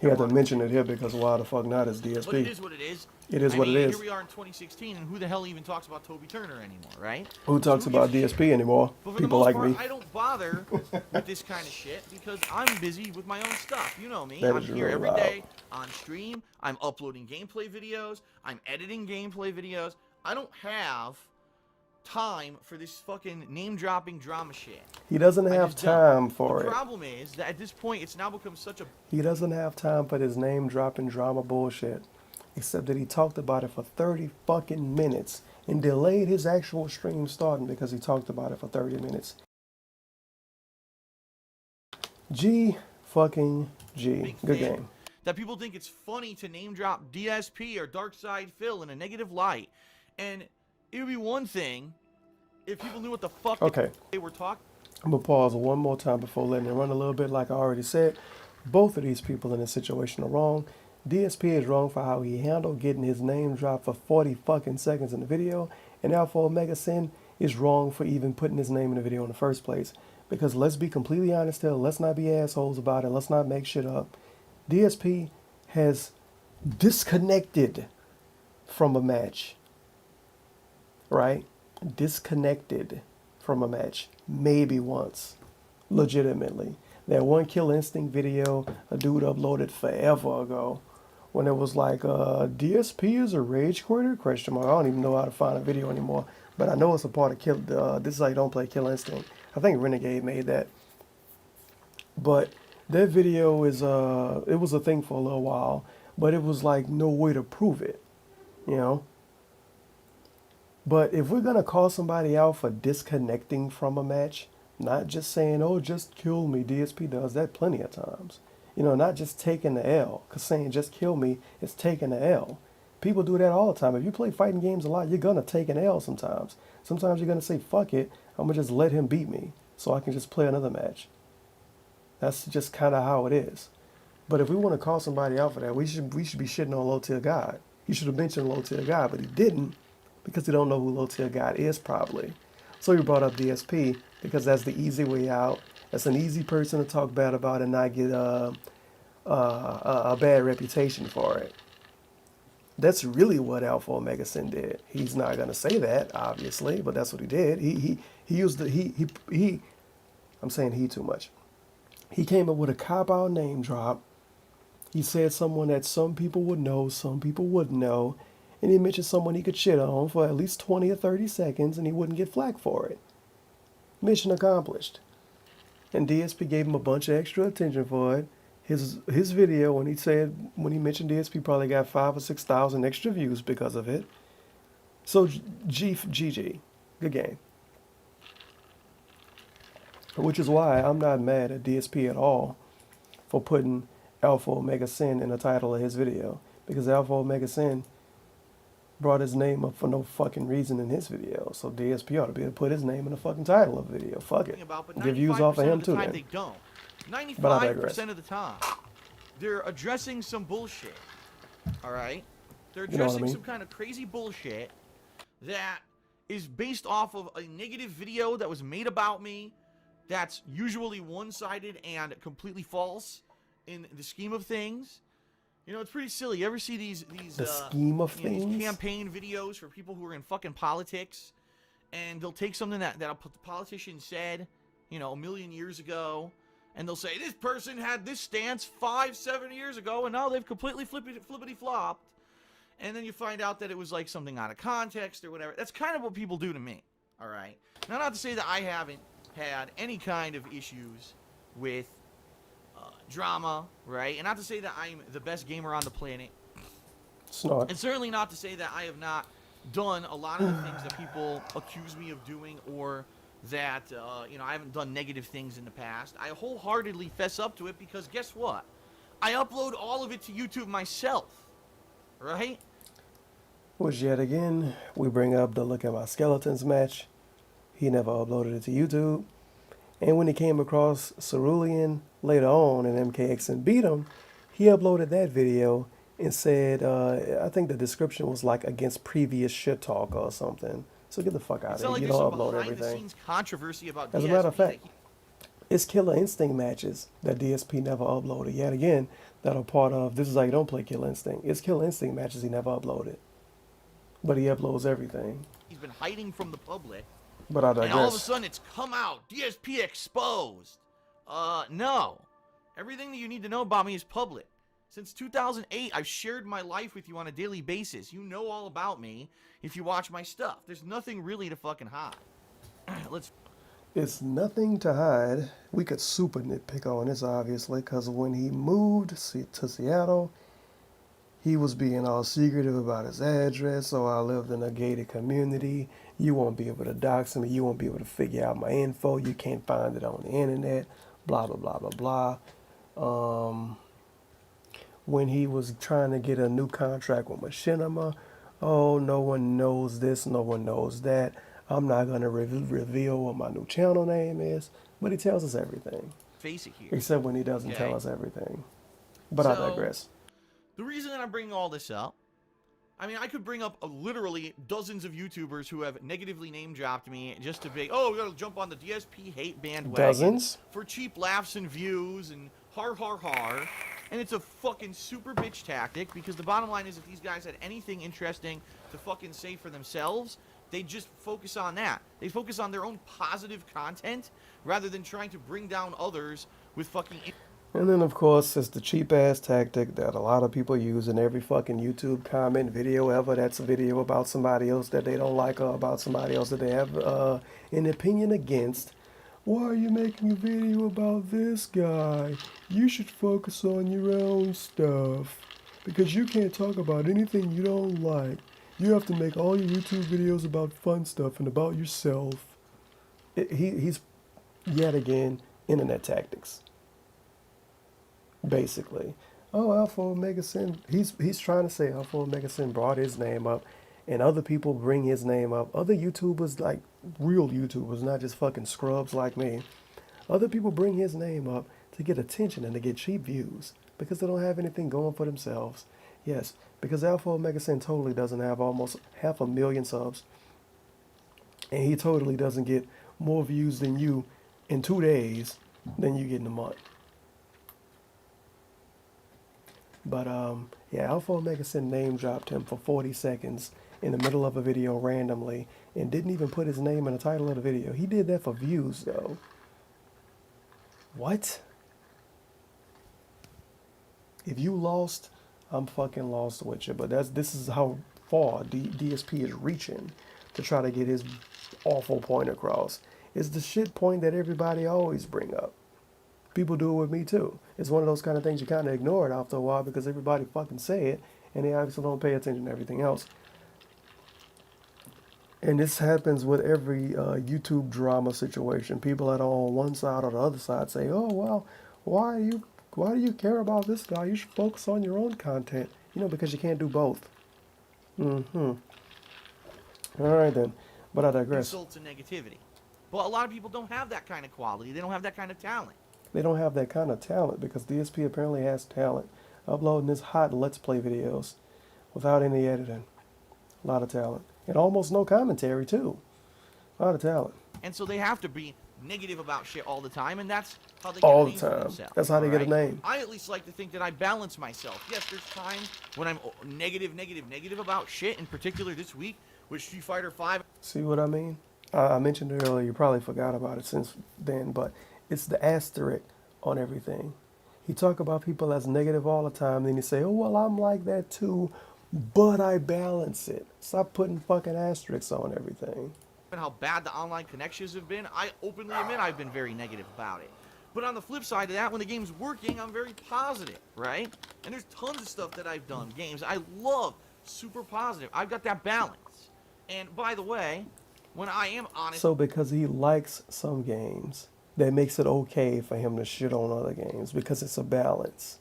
he had to mention it here because why the fuck not as DSP? But it is what it is. It is what it is. Here we are in 2016, and who the hell even talks about Toby Turner anymore, right? Who talks about DSP anymore? But for People the most like part, me. I don't bother with this kind of shit because I'm busy with my own stuff. You know me. That I'm is here real every loud. day on stream. I'm uploading gameplay videos. I'm editing gameplay videos. I don't have time for this fucking name-dropping drama shit. He doesn't I have just don't. time for The it. problem is that at this point, it's now become such a... He doesn't have time for this name dropping drama bullshit. Except that he talked about it for 30 fucking minutes and delayed his actual stream starting because he talked about it for 30 minutes. G fucking G. big Good thing. game. That people think it's funny to name drop DSP or Darkside Phil in a negative light. And it would be one thing if people knew what the fuck Okay. they were talking. I'm going to pause one more time before letting it run a little bit. Like I already said, both of these people in this situation are wrong. DSP is wrong for how he handled getting his name dropped for 40 fucking seconds in the video. And AlphaOmegaSin is wrong for even putting his name in the video in the first place. Because let's be completely honest here. Let's not be assholes about it. Let's not make shit up. DSP has disconnected from a match. Right? Disconnected from a match. Maybe once. Legitimately. That one Kill Instinct video a dude uploaded forever ago. When it was like, DSP is a rage quitter? Question mark. I don't even know how to find a video anymore. But I know it's a part of Kill. This is how you don't play Kill Instinct. I think Renegade made that. But that video is, it was a thing for a little while. But it was like no way to prove it. You know? But if we're going to call somebody out for disconnecting from a match, not just saying, oh, just kill me. DSP does that plenty of times. You know, not just taking the L. Because saying just kill me is taking the L. People do that all the time. If you play fighting games a lot, you're going to take an L sometimes. Sometimes you're going to say, fuck it, I'm going to just let him beat me so I can just play another match. That's just kind of how it is. But if we want to call somebody out for that, we should be shitting on Low Tier God. He should have mentioned Low Tier God, but he didn't because he don't know who Low Tier God is probably. So he brought up DSP because that's the easy way out. That's an easy person to talk bad about and not get a bad reputation for it. That's really what AlphaOmegaSin did. He's not gonna say that, obviously, but that's what he did. He used the I'm saying he too much. He came up with a cop-out name drop. He said someone that some people would know, some people wouldn't know, and he mentioned someone he could shit on for at least 20 or 30 seconds and he wouldn't get flack for it. Mission accomplished. And DSP gave him a bunch of extra attention for it. His video, when he mentioned DSP, probably got 5,000 or 6,000 extra views because of it. So GG, good game. Which is why I'm not mad at DSP at all for putting AlphaOmegaSin in the title of his video, because AlphaOmegaSin brought his name up for no fucking reason in his video. So DSP ought to be able to put his name in the fucking title of the video. Fuck it. Get views off of him too then. They don't. But I digress. 95% of the time, they're addressing some bullshit. All right? They're You know what I addressing mean? some kind of crazy bullshit that is based off of a negative video that was made about me that's usually one-sided and completely false in the scheme of things. You know, it's pretty silly. You ever see these scheme of you know, these things? campaign videos for people who are in fucking politics, and they'll take something that a politician said, you know, a million years ago, and they'll say, this person had this stance 5-7 years ago, and now they've completely flippity-flopped. And then you find out that it was like something out of context or whatever. That's kind of what people do to me, all right? Now, not to say that I haven't had any kind of issues with drama, right? And not to say that I'm the best gamer on the planet. Snort. And certainly not to say that I have not done a lot of the things that people accuse me of doing or that, you know, I haven't done negative things in the past. I wholeheartedly fess up to it because guess what? I upload all of it to YouTube myself, right? Which yet again, we bring up the Look at My Skeletons match. He never uploaded it to YouTube. And when he came across Cerulean later on and MKX beat him, he uploaded that video and said, I think the description was like against previous shit talk or something. So get the fuck out It's of not here. like You there's don't some upload behind the everything. scenes controversy about As a DSP matter of fact, that it's Killer Instinct matches that DSP never uploaded. Yet again, that are part of This Is How You Don't Play Killer Instinct. It's Killer Instinct matches he never uploaded. But he uploads everything. he's been hiding from the public. But I And all of a digress. sudden it's come out. DSP exposed. No. Everything that you need to know about me is public. Since 2008, I've shared my life with you on a daily basis. You know all about me if you watch my stuff. There's nothing really to fucking hide. Let's... It's nothing to hide. We could super nitpick on this, obviously, because when he moved to Seattle, he was being all secretive about his address. So I lived in a gated community. You won't be able to dox me. You won't be able to figure out my info. You can't find it on the internet. Blah, blah, blah, blah, blah. When he was trying to get a new contract with Machinima, oh, no one knows this, no one knows that. I'm not going to reveal what my new channel name is, but he tells us everything, face it here. except when he doesn't tell Okay. us everything. But I So- digress. The reason that I'm bringing all this up, I mean, I could bring up literally dozens of YouTubers who have negatively name-dropped me just to be, oh, we gotta jump on the DSP hate bandwagon. Dozens? For cheap laughs and views and har har har. And it's a fucking super bitch tactic because the bottom line is if these guys had anything interesting to fucking say for themselves, they just focus on that. They focus on their own positive content rather than trying to bring down others with fucking... And then, of course, it's the cheap-ass tactic that a lot of people use in every fucking YouTube comment video ever. That's a video about somebody else that they don't like or about somebody else that they have an opinion against. Why are you making a video about this guy? You should focus on your own stuff. Because you can't talk about anything you don't like. You have to make all your YouTube videos about fun stuff and about yourself. He's, yet again, internet tactics. Basically. Oh, AlphaOmegaSin. He's trying to say AlphaOmegaSin brought his name up. And other people bring his name up. Other YouTubers, like real YouTubers, not just fucking scrubs like me. Other people bring his name up to get attention and to get cheap views. Because they don't have anything going for themselves. Yes, because AlphaOmegaSin totally doesn't have almost 500,000 subs. And he totally doesn't get more views than you in 2 days than you get in a month. But, yeah, AlphaOmegaSin name dropped him for 40 seconds in the middle of a video randomly and didn't even put his name in the title of the video. He did that for views, though. What? If you lost, I'm fucking lost with you. But this is how far DSP is reaching to try to get his awful point across. It's the shit point that everybody always bring up. People do it with me too. It's one of those kind of things you kind of ignore it after a while because everybody fucking say it and they obviously don't pay attention to everything else. And this happens with every YouTube drama situation. People that are on one side or the other side say, oh, well, why do you care about this guy? You should focus on your own content. You know, because you can't do both. All right then. But I digress. insults and negativity. But a lot of people don't have that kind of quality. They don't have that kind of talent. They don't have that kind of talent because DSP apparently has talent. Uploading his hot Let's Play videos without any editing. A lot of talent. And almost no commentary, too. A lot of talent. And so they have to be negative about shit all the time, and that's how they get All a the name for time. themselves. That's how they get a alright? name. I at least like to think that I balance myself. Yes, there's times when I'm negative about shit. In particular, this week with Street Fighter V. See what I mean? I mentioned it earlier. You probably forgot about it since then, but it's the asterisk on everything. He talk about people as negative all the time, then he say, oh, well, I'm like that too, but I balance it. Stop putting fucking asterisks on everything. And how bad the online connections have been, I openly admit I've been very negative about it. But on the flip side of that, when the game's working, I'm very positive, right? And there's tons of stuff that I've done, games I love, super positive. I've got that balance. And by the way, when I am honest. So because he likes some games, that makes it okay for him to shit on other games because it's a balance.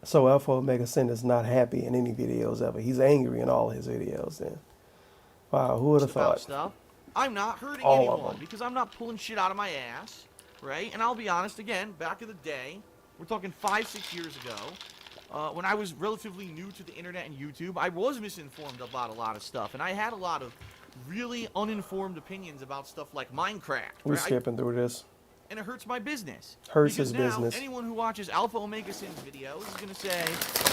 So AlphaOmegaSin is not happy in any videos ever. He's angry in all his videos then. Wow, who would have about thought? stuff. I'm not hurting All of anyone them. because I'm not pulling shit out of my ass, right? And I'll be honest, again, back in the day, we're talking 5-6 years ago, when I was relatively new to the internet and YouTube, I was misinformed about a lot of stuff, and I had a lot of really uninformed opinions about stuff like Minecraft. We're Right? skipping through this. And it hurts my business. Hurts because his now, business. Anyone who watches AlphaOmegaSin's videos is gonna say,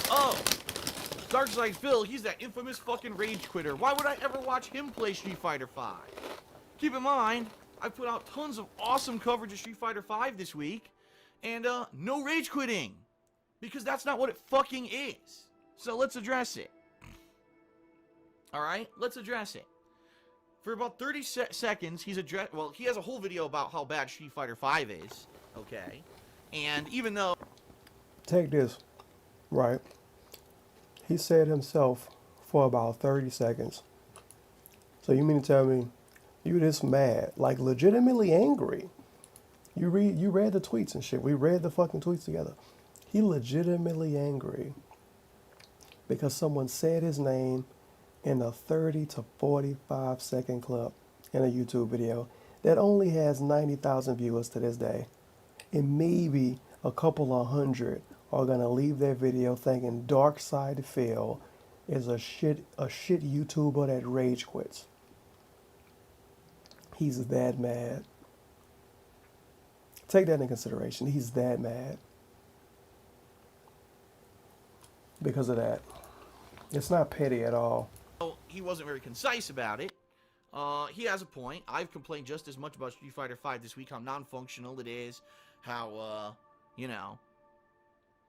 "Oh, Darkside Phil, he's that infamous fucking rage quitter. Why would I ever watch him play Street Fighter V?" Keep in mind, I put out tons of awesome coverage of Street Fighter V this week, and no rage quitting, because that's not what it fucking is. So let's address it. All right, let's address it. For about 30 seconds, he has a whole video about how bad Street Fighter V is, okay? And even though... Take this, right? He said himself for about 30 seconds. So you mean to tell me you this mad, like legitimately angry? You read the tweets and shit. We read the fucking tweets together. He legitimately angry because someone said his name in a 30 to 45 second clip in a YouTube video that only has 90,000 viewers to this day. And maybe a couple of hundred are gonna leave their video thinking Darkside Phil is a shit YouTuber that rage quits. He's that mad. Take that into consideration. He's that mad because of that. It's not petty at all. he wasn't very concise about it. He has a point. I've complained just as much about Street Fighter V this week, how non-functional it is, how, you know,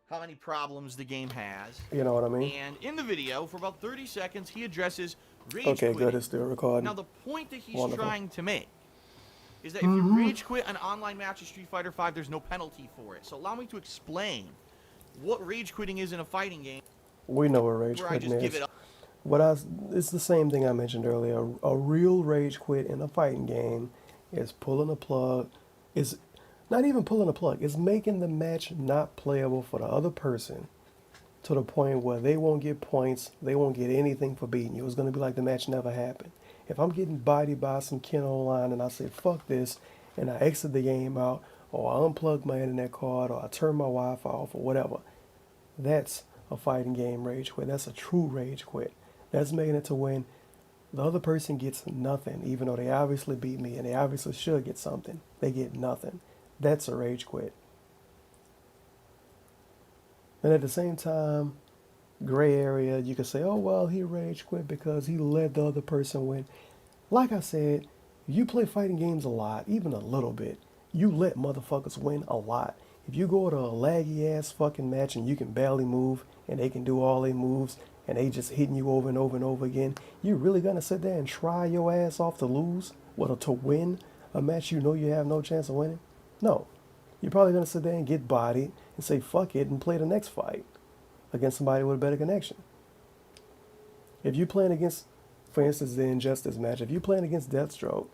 how many problems the game has. You know what I mean? And in the video, for about 30 seconds, he addresses rage Okay, quitting. good. It's still recording. Now, the point that he's Wonderful. trying to make is that if you rage quit an online match of Street Fighter V, there's no penalty for it. So allow me to explain what rage quitting is in a fighting game. We know what rage Where I quitting just is. give it up. It's the same thing I mentioned earlier. A real rage quit in a fighting game is pulling a plug. Is not even pulling a plug. It's making the match not playable for the other person to the point where they won't get points. They won't get anything for beating you. It's going to be like the match never happened. If I'm getting bodied by some kid online and I say, fuck this, and I exit the game out, or I unplug my internet card, or I turn my Wi-Fi off, or whatever, that's a fighting game rage quit. That's a true rage quit. That's making it to when the other person gets nothing, even though they obviously beat me and they obviously should get something. They get nothing. That's a rage quit. And at the same time, gray area, you can say, oh, well, he rage quit because he let the other person win. Like I said, you play fighting games a lot, even a little bit. You let motherfuckers win a lot. If you go to a laggy ass fucking match and you can barely move and they can do all their moves and they just hitting you over and over and over again, you really gonna sit there and try your ass off to lose? Well, to win a match you know you have no chance of winning? No. You're probably gonna sit there and get bodied and say fuck it and play the next fight against somebody with a better connection. If you're playing against, for instance, the Injustice match, if you're playing against Deathstroke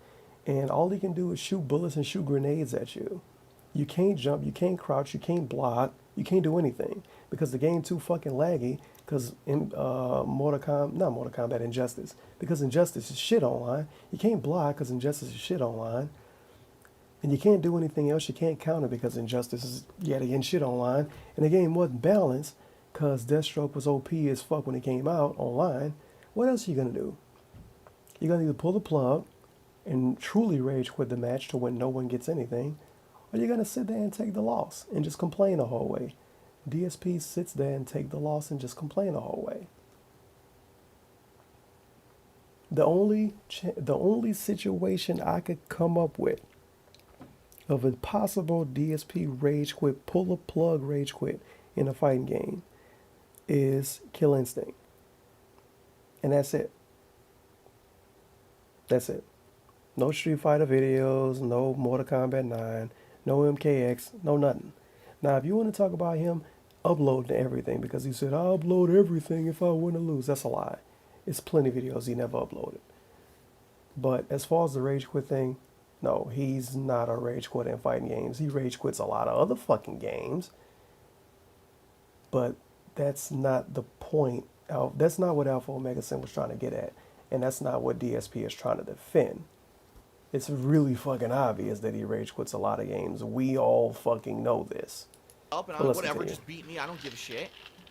and all he can do is shoot bullets and shoot grenades at you, you can't jump, you can't crouch, you can't block, you can't do anything because the game too fucking laggy. Because in Injustice, because Injustice is shit online. You can't block because Injustice is shit online. And you can't do anything else. You can't counter because Injustice is yet again shit online. And the game wasn't balanced because Deathstroke was OP as fuck when it came out online. What else are you going to do? You're going to either pull the plug and truly rage quit the match to when no one gets anything, or you're going to sit there and take the loss and just complain the whole way. DSP sits there and take the loss and just complain the whole way. The only situation I could come up with of a possible DSP rage quit, pull a plug rage quit in a fighting game is Kill Instinct. And that's it. That's it. No Street Fighter videos, no Mortal Kombat 9, no MKX, no nothing. Now, if you want to talk about him uploading everything, because he said, I'll upload everything if I win or lose, that's a lie. It's plenty of videos he never uploaded. But as far as the rage quit thing, no, he's not a rage quit in fighting games. He rage quits a lot of other fucking games. But that's not the point. That's not what AlphaOmegaSin was trying to get at. And that's not what DSP is trying to defend. It's really fucking obvious that he rage quits a lot of games. We all fucking know this. Up and But I, let's whatever, continue. just beat me. I don't give a shit.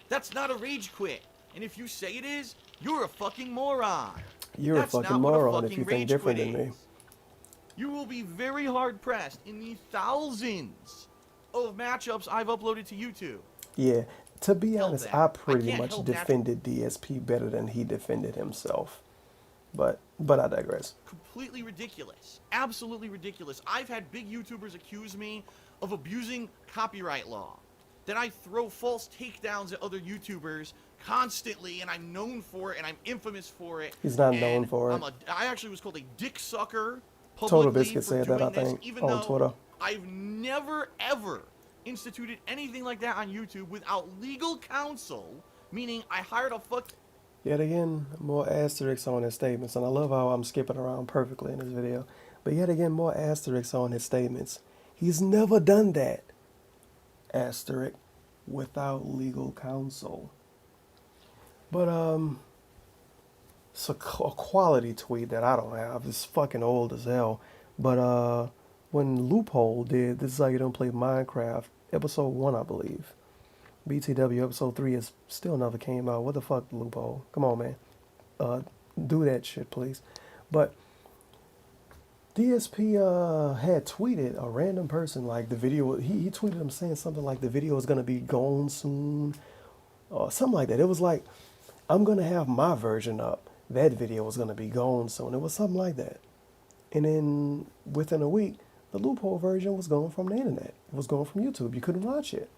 That's not a rage quit. And if you say it is, you're a fucking moron. You're That's a not fucking what a moron if fucking you think rage different quit than me. is. You will be very hard pressed in the thousands of matchups I've uploaded to YouTube. Yeah, to be Help honest, that. I I pretty can't much help that. defended DSP better than he defended himself. But I digress. Completely ridiculous. Absolutely ridiculous. I've had big YouTubers accuse me of abusing copyright law. That I throw false takedowns at other YouTubers constantly, and I'm known for it, and I'm infamous for it. He's not and known for it. I actually was called a dick sucker Total publicly Biscuit for said doing that, I this, think, even on though Twitter. I've never, ever instituted anything like that on YouTube without legal counsel, meaning I hired a fuck... Yet again, more asterisks on his statements, and I love how I'm skipping around perfectly in this video. But yet again, more asterisks on his statements. He's never done that. Asterisk, without legal counsel. But it's a quality tweet that I don't have. It's fucking old as hell. But when Loophole did This Is How You Don't Play Minecraft, episode 1, I believe. BTW episode 3 is still never came out. What the fuck, Loophole? Come on, man. Do that shit, please. But DSP had tweeted a random person like the video. He tweeted him saying something like the video is gonna be gone soon, or something like that. It was like, I'm gonna have my version up. That video was gonna be gone soon. It was something like that. And then within a week, the Loophole version was gone from the internet. It was gone from YouTube. You couldn't watch it.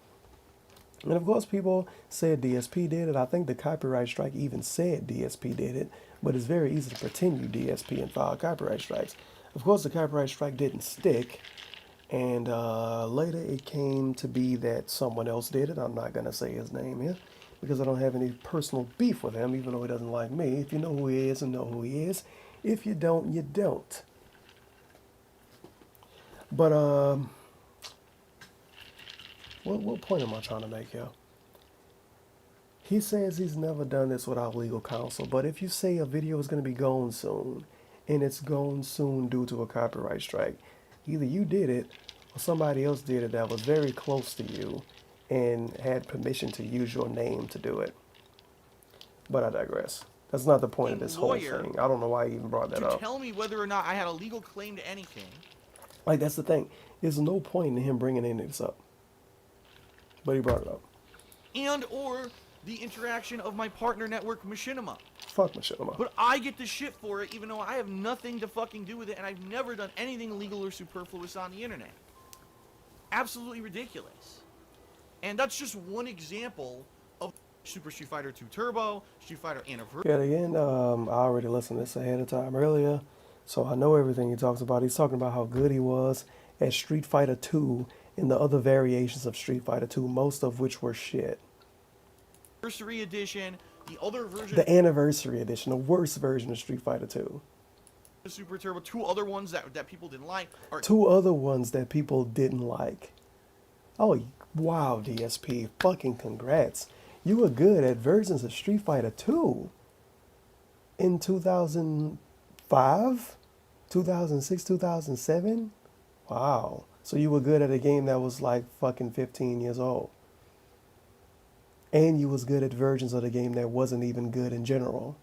And of course, people said DSP did it. I think the copyright strike even said DSP did it. But it's very easy to pretend you DSP and file copyright strikes. Of course, the copyright strike didn't stick. And later it came to be that someone else did it. I'm not going to say his name here because I don't have any personal beef with him, even though he doesn't like me. If you know who he is, and know who he is. If you don't, you don't. But what point am I trying to make here? He says he's never done this without legal counsel. But if you say a video is going to be gone soon, and it's gone soon due to a copyright strike, either you did it or somebody else did it that was very close to you and had permission to use your name to do it. But I digress. That's not the point of this whole thing. I don't know why he even brought that to up. tell me whether or not I had a legal claim to anything. Like, that's the thing. There's no point in him bringing any of this up. But he brought it up. And or the interaction of my partner network, Machinima. Fuck Machinima. But I get the shit for it, even though I have nothing to fucking do with it, and I've never done anything illegal or superfluous on the internet. Absolutely ridiculous. And that's just one example of Super Street Fighter 2 Turbo, Street Fighter Anniversary. Yeah, again, I already listened to this ahead of time earlier, so I know everything he talks about. He's talking about how good he was at Street Fighter 2 and the other variations of Street Fighter 2, most of which were shit. Anniversary Edition, the other version, The Anniversary Edition, the worst version of Street Fighter 2. of Super Turbo, two other ones that people didn't like. Are Two other ones that people didn't like. Oh, wow, DSP. Fucking congrats. You were good at versions of Street Fighter 2 in 2005, 2006, 2007. Wow. So you were good at a game that was like fucking 15 years old. And you was good at versions of the game that wasn't even good in general.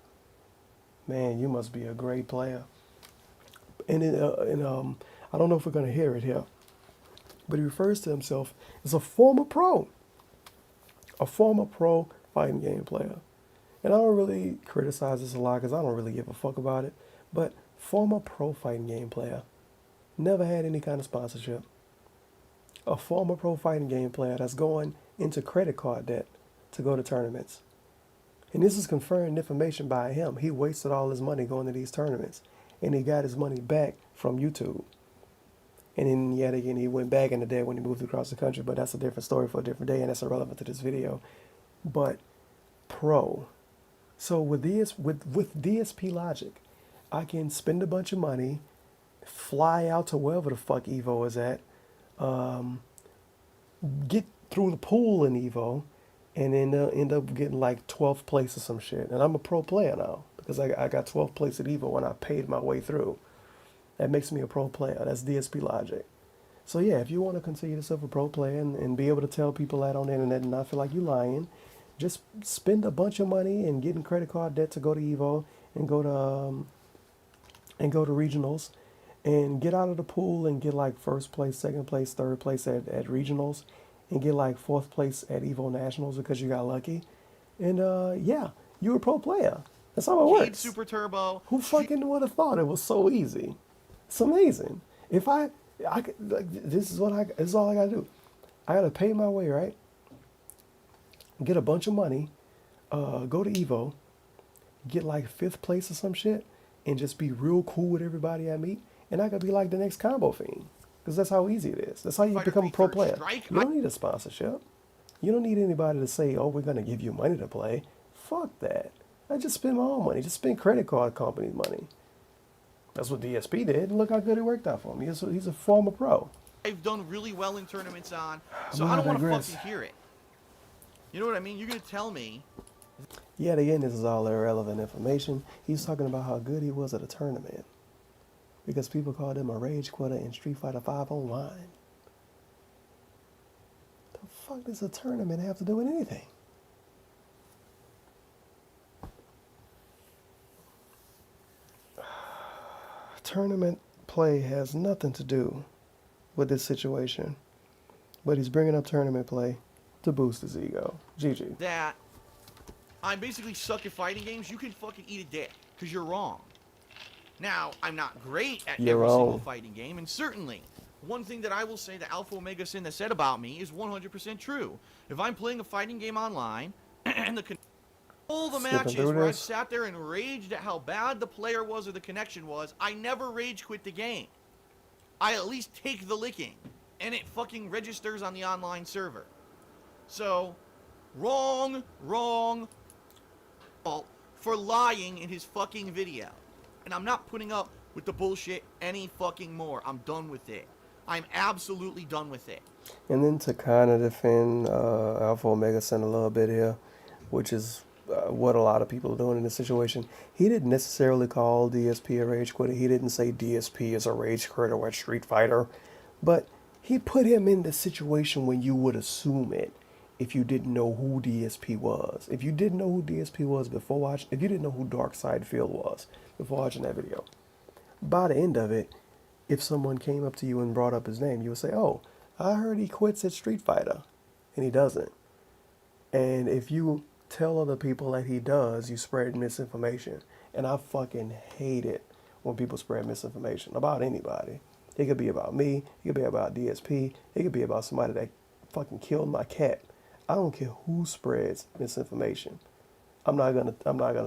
Man, you must be a great player. And I don't know if we're going to hear it here, but he refers to himself as a former pro. A former pro fighting game player. And I don't really criticize this a lot because I don't really give a fuck about it. But former pro fighting game player. Never had any kind of sponsorship. A former pro fighting game player that's going into credit card debt to go to tournaments. And this is confirmed information by him. He wasted all his money going to these tournaments. And he got his money back from YouTube. And then yet again, he went back in the day when he moved across the country. But that's a different story for a different day, and that's irrelevant to this video. But pro. So with DSP logic, I can spend a bunch of money, fly out to wherever the fuck Evo is at, get through the pool in Evo, and then end up getting like 12th place or some shit. And I'm a pro player now because I got 12th place at Evo when I paid my way through. That makes me a pro player. That's DSP logic. So yeah, if you want to consider yourself a pro player and be able to tell people that on the internet and not feel like you're lying, just spend a bunch of money and get in credit card debt to go to Evo and go to regionals and get out of the pool and get like first place, second place, third place at regionals and get like fourth place at Evo Nationals because you got lucky. And yeah, you're a pro player. That's how it Cade works. Super Turbo. Who fucking would have thought it was so easy? It's amazing. If I could, like, this is all I gotta do. I gotta pay my way, right? Get a bunch of money, go to Evo, get like fifth place or some shit, and just be real cool with everybody I meet, and I could be like the next combo fiend. Because that's how easy it is. That's how you Fighter become a pro Third player. Strike. You don't need a sponsorship. You don't need anybody to say, oh, we're going to give you money to play. Fuck that. I just spend my own money. Just spend credit card companies' money. That's what DSP did. Look how good it worked out for him. He's a former pro. I've done really well in tournaments on, so Well, I don't want to digress. fucking hear it. You know what I mean? You're gonna tell me. Yet again, this is all irrelevant information. He's talking about how good he was at a tournament. Because people called him a rage quitter in Street Fighter V Online. The fuck does a tournament have to do with anything? Tournament play has nothing to do with this situation. But he's bringing up tournament play to boost his ego. GG. That I basically suck at fighting games, you can fucking eat a dick, because you're wrong. Now, I'm not great at You're every single wrong. fighting game, and certainly, one thing that I will say that AlphaOmegaSin has said about me is 100% true. If I'm playing a fighting game online, and all the Skipping matches through where I this. sat there and raged at how bad the player was or the connection was, I never rage quit the game. I at least take the licking, and it fucking registers on the online server. So, wrong, for lying in his fucking video. And I'm not putting up with the bullshit any fucking more. I'm done with it. I'm absolutely done with it. And then to kind of defend AlphaOmegaSin a little bit here, which is what a lot of people are doing in this situation, he didn't necessarily call DSP a rage quitter. He didn't say DSP is a rage quitter at Street Fighter. But he put him in the situation when you would assume it if you didn't know who DSP was. If you didn't know who DSP was before watching, if you didn't know who Dark Side Phil was before watching that video, by the end of it, if someone came up to you and brought up his name, you would say, oh, I heard he quits at Street Fighter. And he doesn't. And if you tell other people that he does, you spread misinformation. And I fucking hate it when people spread misinformation about anybody. It could be about me. It could be about DSP. It could be about somebody that fucking killed my cat. I don't care who spreads misinformation. I'm not gonna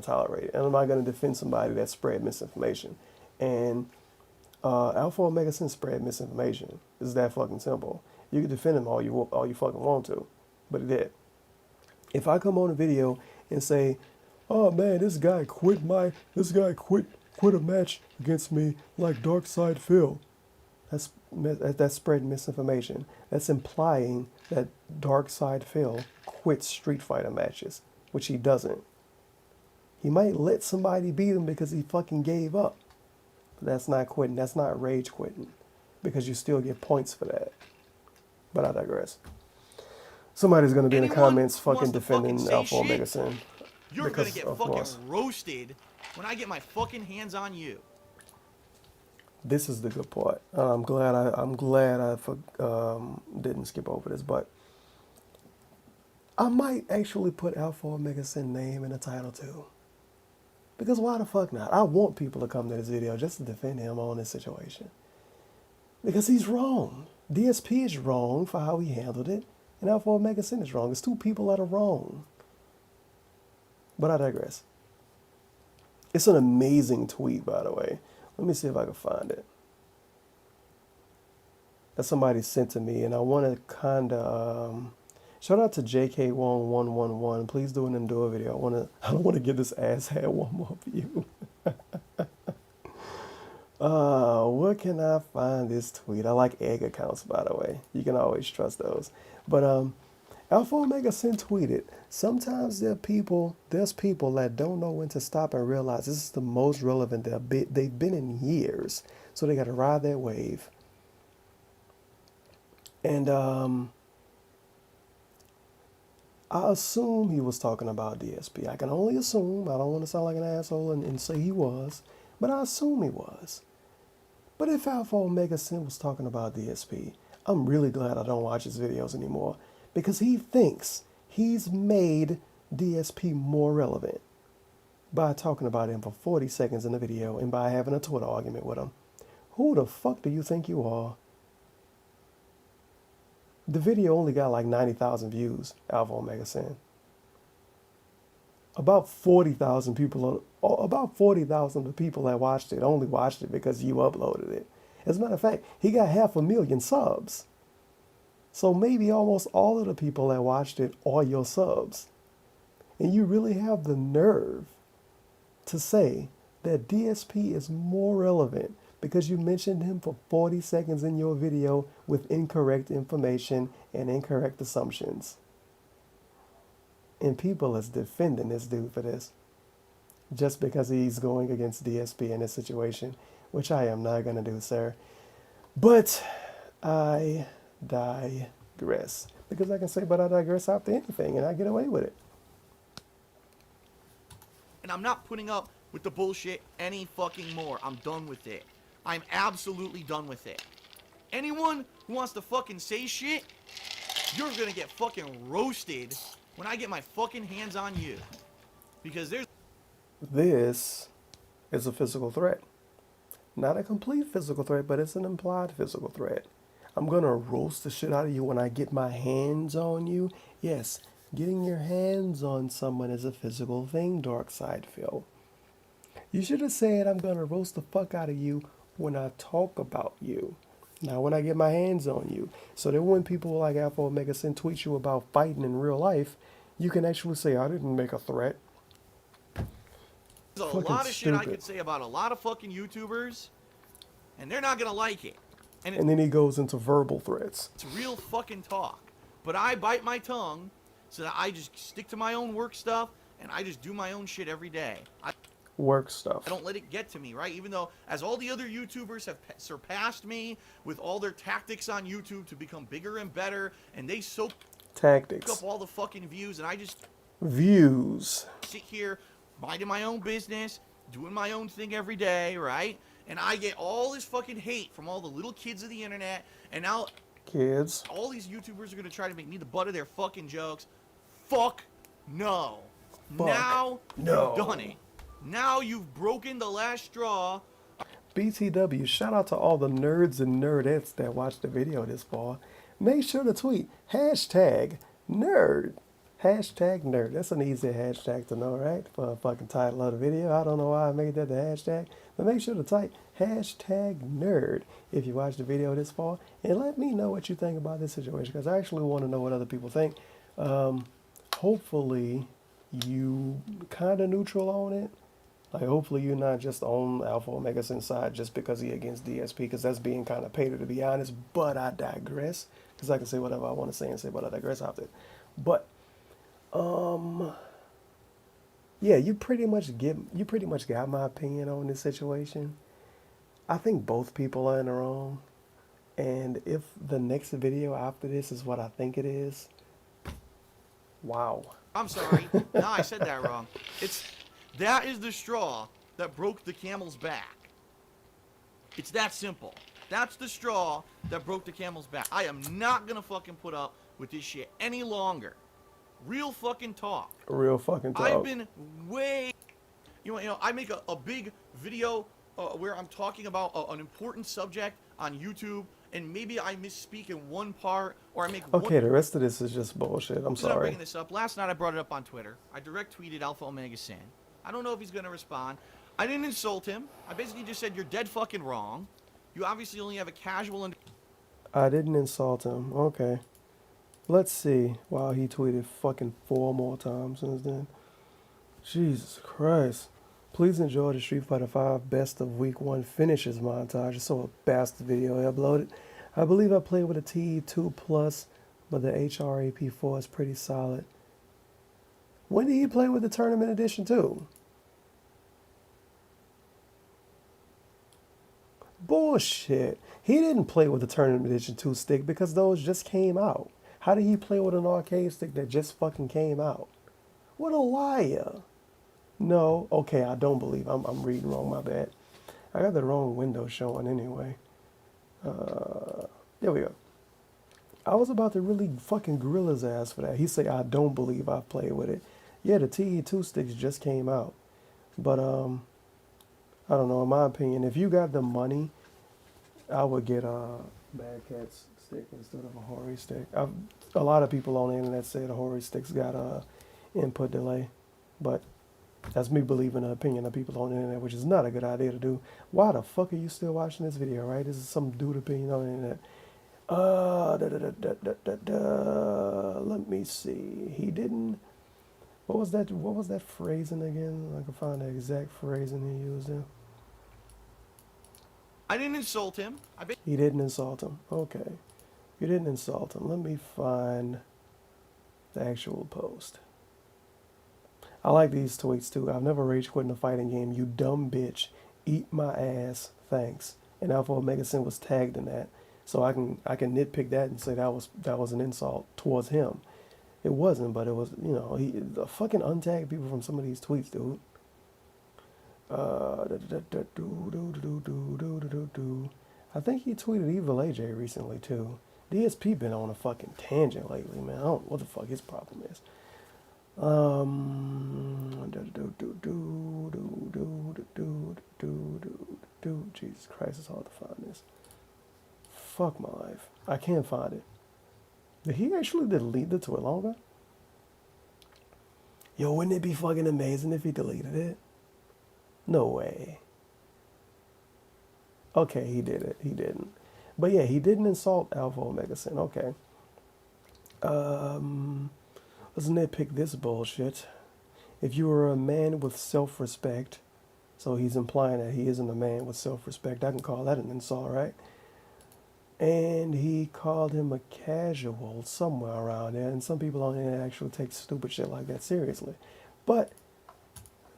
tolerate it, and I'm not gonna defend somebody that spread misinformation. And AlphaOmegaSin spread misinformation. It's that fucking simple. You can defend him all you fucking want to, but he did. If I come on a video and say, "Oh man, this guy quit a match against me like Dark Side Phil," that's spreading misinformation. That's implying that Dark Side Phil quits Street Fighter matches, which he doesn't. He might let somebody beat him because he fucking gave up. But that's not quitting. That's not rage quitting, because you still get points for that. But I digress. Somebody's gonna be in the Anyone comments who wants fucking to defending fucking say AlphaOmegaSin. You're Because, gonna get of fucking course. roasted when I get my fucking hands on you. This is the good part. I'm glad I didn't skip over this, but I might actually put AlphaOmegaSin name in the title too. Because why the fuck not? I want people to come to this video just to defend him on this situation. Because he's wrong. DSP is wrong for how he handled it, and AlphaOmegaSin is wrong. It's two people that are wrong. But I digress. It's an amazing tweet, by the way. Let me see if I can find it. That somebody sent to me, and I want to kind of Shout out to JK1111. Please do an endure video. I don't wanna give this asshat one more view. Where can I find this tweet? I like egg accounts, by the way. You can always trust those. But AlphaOmegaSin tweeted, sometimes there's people that don't know when to stop and realize this is the most relevant they've been in years. So they got to ride that wave. And I assume he was talking about DSP. I can only assume. I don't want to sound like an asshole and say he was. But I assume he was. But if AlphaOmegaSin was talking about DSP, I'm really glad I don't watch his videos anymore. Because he thinks he's made DSP more relevant by talking about him for 40 seconds in the video and by having a Twitter argument with him. Who the fuck do you think you are? The video only got like 90,000 views, AlphaOmegaSin. About 40,000 people of the people that watched it only watched it because you uploaded it. As a matter of fact, he got 500,000 subs. So maybe almost all of the people that watched it are your subs. And you really have the nerve to say that DSP is more relevant because you mentioned him for 40 seconds in your video with incorrect information and incorrect assumptions. And people is defending this dude for this. Just because he's going against DSP in this situation, which I am not going to do, sir. But I digress. Because I can say, but I digress after anything, and I get away with it. And I'm not putting up with the bullshit any fucking more. I'm done with it. I'm absolutely done with it. Anyone who wants to fucking say shit, you're gonna get fucking roasted when I get my fucking hands on you. Because there's... This is a physical threat. Not a complete physical threat, but it's an implied physical threat. I'm gonna roast the shit out of you when I get my hands on you. Yes, getting your hands on someone is a physical thing, Dark Side Phil. You should have said I'm gonna roast the fuck out of you when I talk about you. Not when I get my hands on you. So that when people like AlphaOmegaSin tweet you about fighting in real life, you can actually say, I didn't make a threat. There's a Fucking lot of shit I stupid. could say about a lot of fucking YouTubers, and they're not gonna like it. And And then he goes into verbal threats. it's real fucking talk. But I bite my tongue so that I just stick to my own work stuff, and I just do my own shit every day. I Work stuff. don't let it get to me, right? Even though, as all the other YouTubers have surpassed me with all their tactics on YouTube to become bigger and better, and they soak Tactics. up all the fucking views, and I just Views. sit here minding my own business, doing my own thing every day, right? And I get all this fucking hate from all the little kids of the internet, and now Kids. all these YouTubers are gonna try to make me the butt of their fucking jokes. Fuck no. Fuck Now no. you've done it. Now you've broken the last straw. BTW, shout out to all the nerds and nerdettes that watched the video this far. Make sure to tweet hashtag nerd. Hashtag nerd. That's an easy hashtag to know, right? For a fucking title of the video. I don't know why I made that the hashtag. But make sure to type hashtag nerd if you watched the video this far. And let me know what you think about this situation. Because I actually want to know what other people think. Hopefully you kind of neutral on it. Like, hopefully you're not just on AlphaOmegaSin's side just because he against DSP, because that's being kind of paid, to be honest. But I digress, because I can say whatever I want to say and say, but I digress after it. But, yeah, you pretty much got my opinion on this situation. I think both people are in the wrong. And if the next video after this is what I think it is, wow. I'm sorry. No, I said that wrong. That is the straw that broke the camel's back. It's that simple. That's the straw that broke the camel's back. I am not gonna fucking put up with this shit any longer. Real fucking talk. Real fucking talk. I've been way... You know, I make a big video where I'm talking about an important subject on YouTube, and maybe I misspeak in one part, or I make Okay, one... the rest of this is just bullshit. I'm I'm sorry. bringing this up. Last night I brought it up on Twitter. I direct tweeted AlphaOmegaSin. I don't know if he's going to respond. I didn't insult him. I basically just said, you're dead fucking wrong. You obviously only have a casual... I didn't insult him. Okay. Let's see. Wow, he tweeted fucking 4 more times since then. Jesus Christ. Please enjoy the Street Fighter V Best of Week 1 finishes montage. I saw a bastard video I uploaded. I believe I played with a TE2 Plus, but the HRAP4 is pretty solid. When did he play with the Tournament Edition too? Bullshit. He didn't play with the Tournament Edition 2 stick because those just came out. How did he play with an arcade stick that just fucking came out? What a liar. No, okay, I don't believe. I'm reading wrong, my bad. I got the wrong window showing anyway. There we go. I was about to really fucking grill his ass for that. He said, I don't believe I've played with it. Yeah, the TE2 sticks just came out. But, I don't know, in my opinion, if you got the money, I would get a Bad Cat's stick instead of a Hori stick. A lot of people on the internet say the Hori stick's got a input delay. But that's me believing the opinion of people on the internet, which is not a good idea to do. Why the fuck are you still watching this video, right? This is some dude opinion on the internet. Let me see. He didn't. What was that phrasing again? I can find the exact phrasing he used there. I didn't insult him. He didn't insult him. Okay. You didn't insult him. Let me find the actual post. I like these tweets too. I've never rage quit in a fighting game. You dumb bitch. Eat my ass. Thanks. And AlphaOmegaSin was tagged in that. So I can nitpick that and say that was an insult towards him. It wasn't, but it was, you know, the fucking untag people from some of these tweets, dude. I think he tweeted Evil AJ recently too. DSP been on a fucking tangent lately, man. I don't know what the fuck his problem is. Jesus Christ, it's hard to find this. Fuck my life. I can't find it. Did he actually delete the tweet longer? Yo, wouldn't it be fucking amazing if he deleted it? No way. Okay, he did it. He didn't. But yeah, he didn't insult AlphaOmegaSin. Okay. Let's nitpick this bullshit. If you were a man with self-respect, so he's implying that he isn't a man with self-respect, I can call that an insult, right? And he called him a casual somewhere around there, and some people on the internet actually take stupid shit like that seriously. But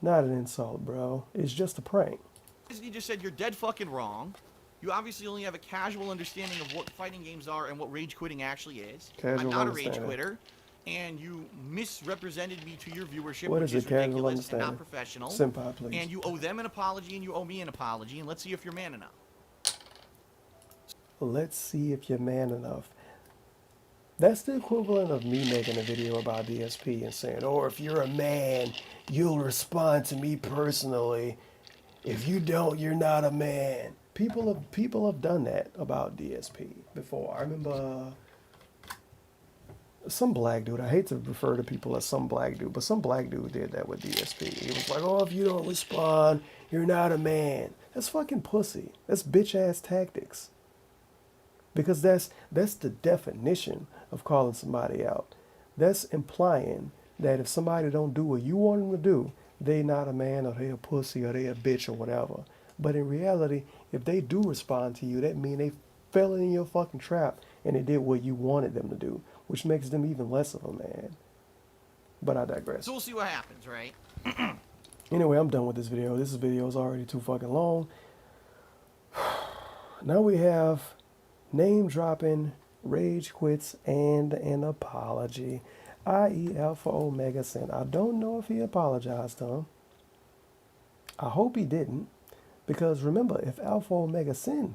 not an insult, bro. It's just a prank. You just said you're dead fucking wrong. You obviously only have a casual understanding of what fighting games are and what rage quitting actually is. I'm not a rage quitter, and you misrepresented me to your viewership, What which is is it, casual ridiculous and understanding? not professional. Senpai, please. And you owe them an apology, and you owe me an apology, and let's see if you're man enough. Let's see if you're man enough. That's the equivalent of me making a video about DSP and saying, oh, if you're a man, you'll respond to me personally. If you don't, you're not a man. People have done that about DSP before. I remember some black dude, I hate to refer to people as some black dude, but some black dude did that with DSP. He was like, oh, if you don't respond, you're not a man. That's fucking pussy. That's bitch ass tactics. Because that's the definition of calling somebody out. That's implying that if somebody don't do what you want them to do, they not a man, or they a pussy, or they a bitch, or whatever. But in reality, if they do respond to you, that means they fell in your fucking trap and they did what you wanted them to do, which makes them even less of a man. But I digress. So we'll see what happens, right? Anyway, I'm done with this video. This video is already too fucking long. Now we have name dropping, rage quits, and an apology, i.e. AlphaOmegaSin. I don't know if he apologized to him. I hope he didn't, because remember, if AlphaOmegaSin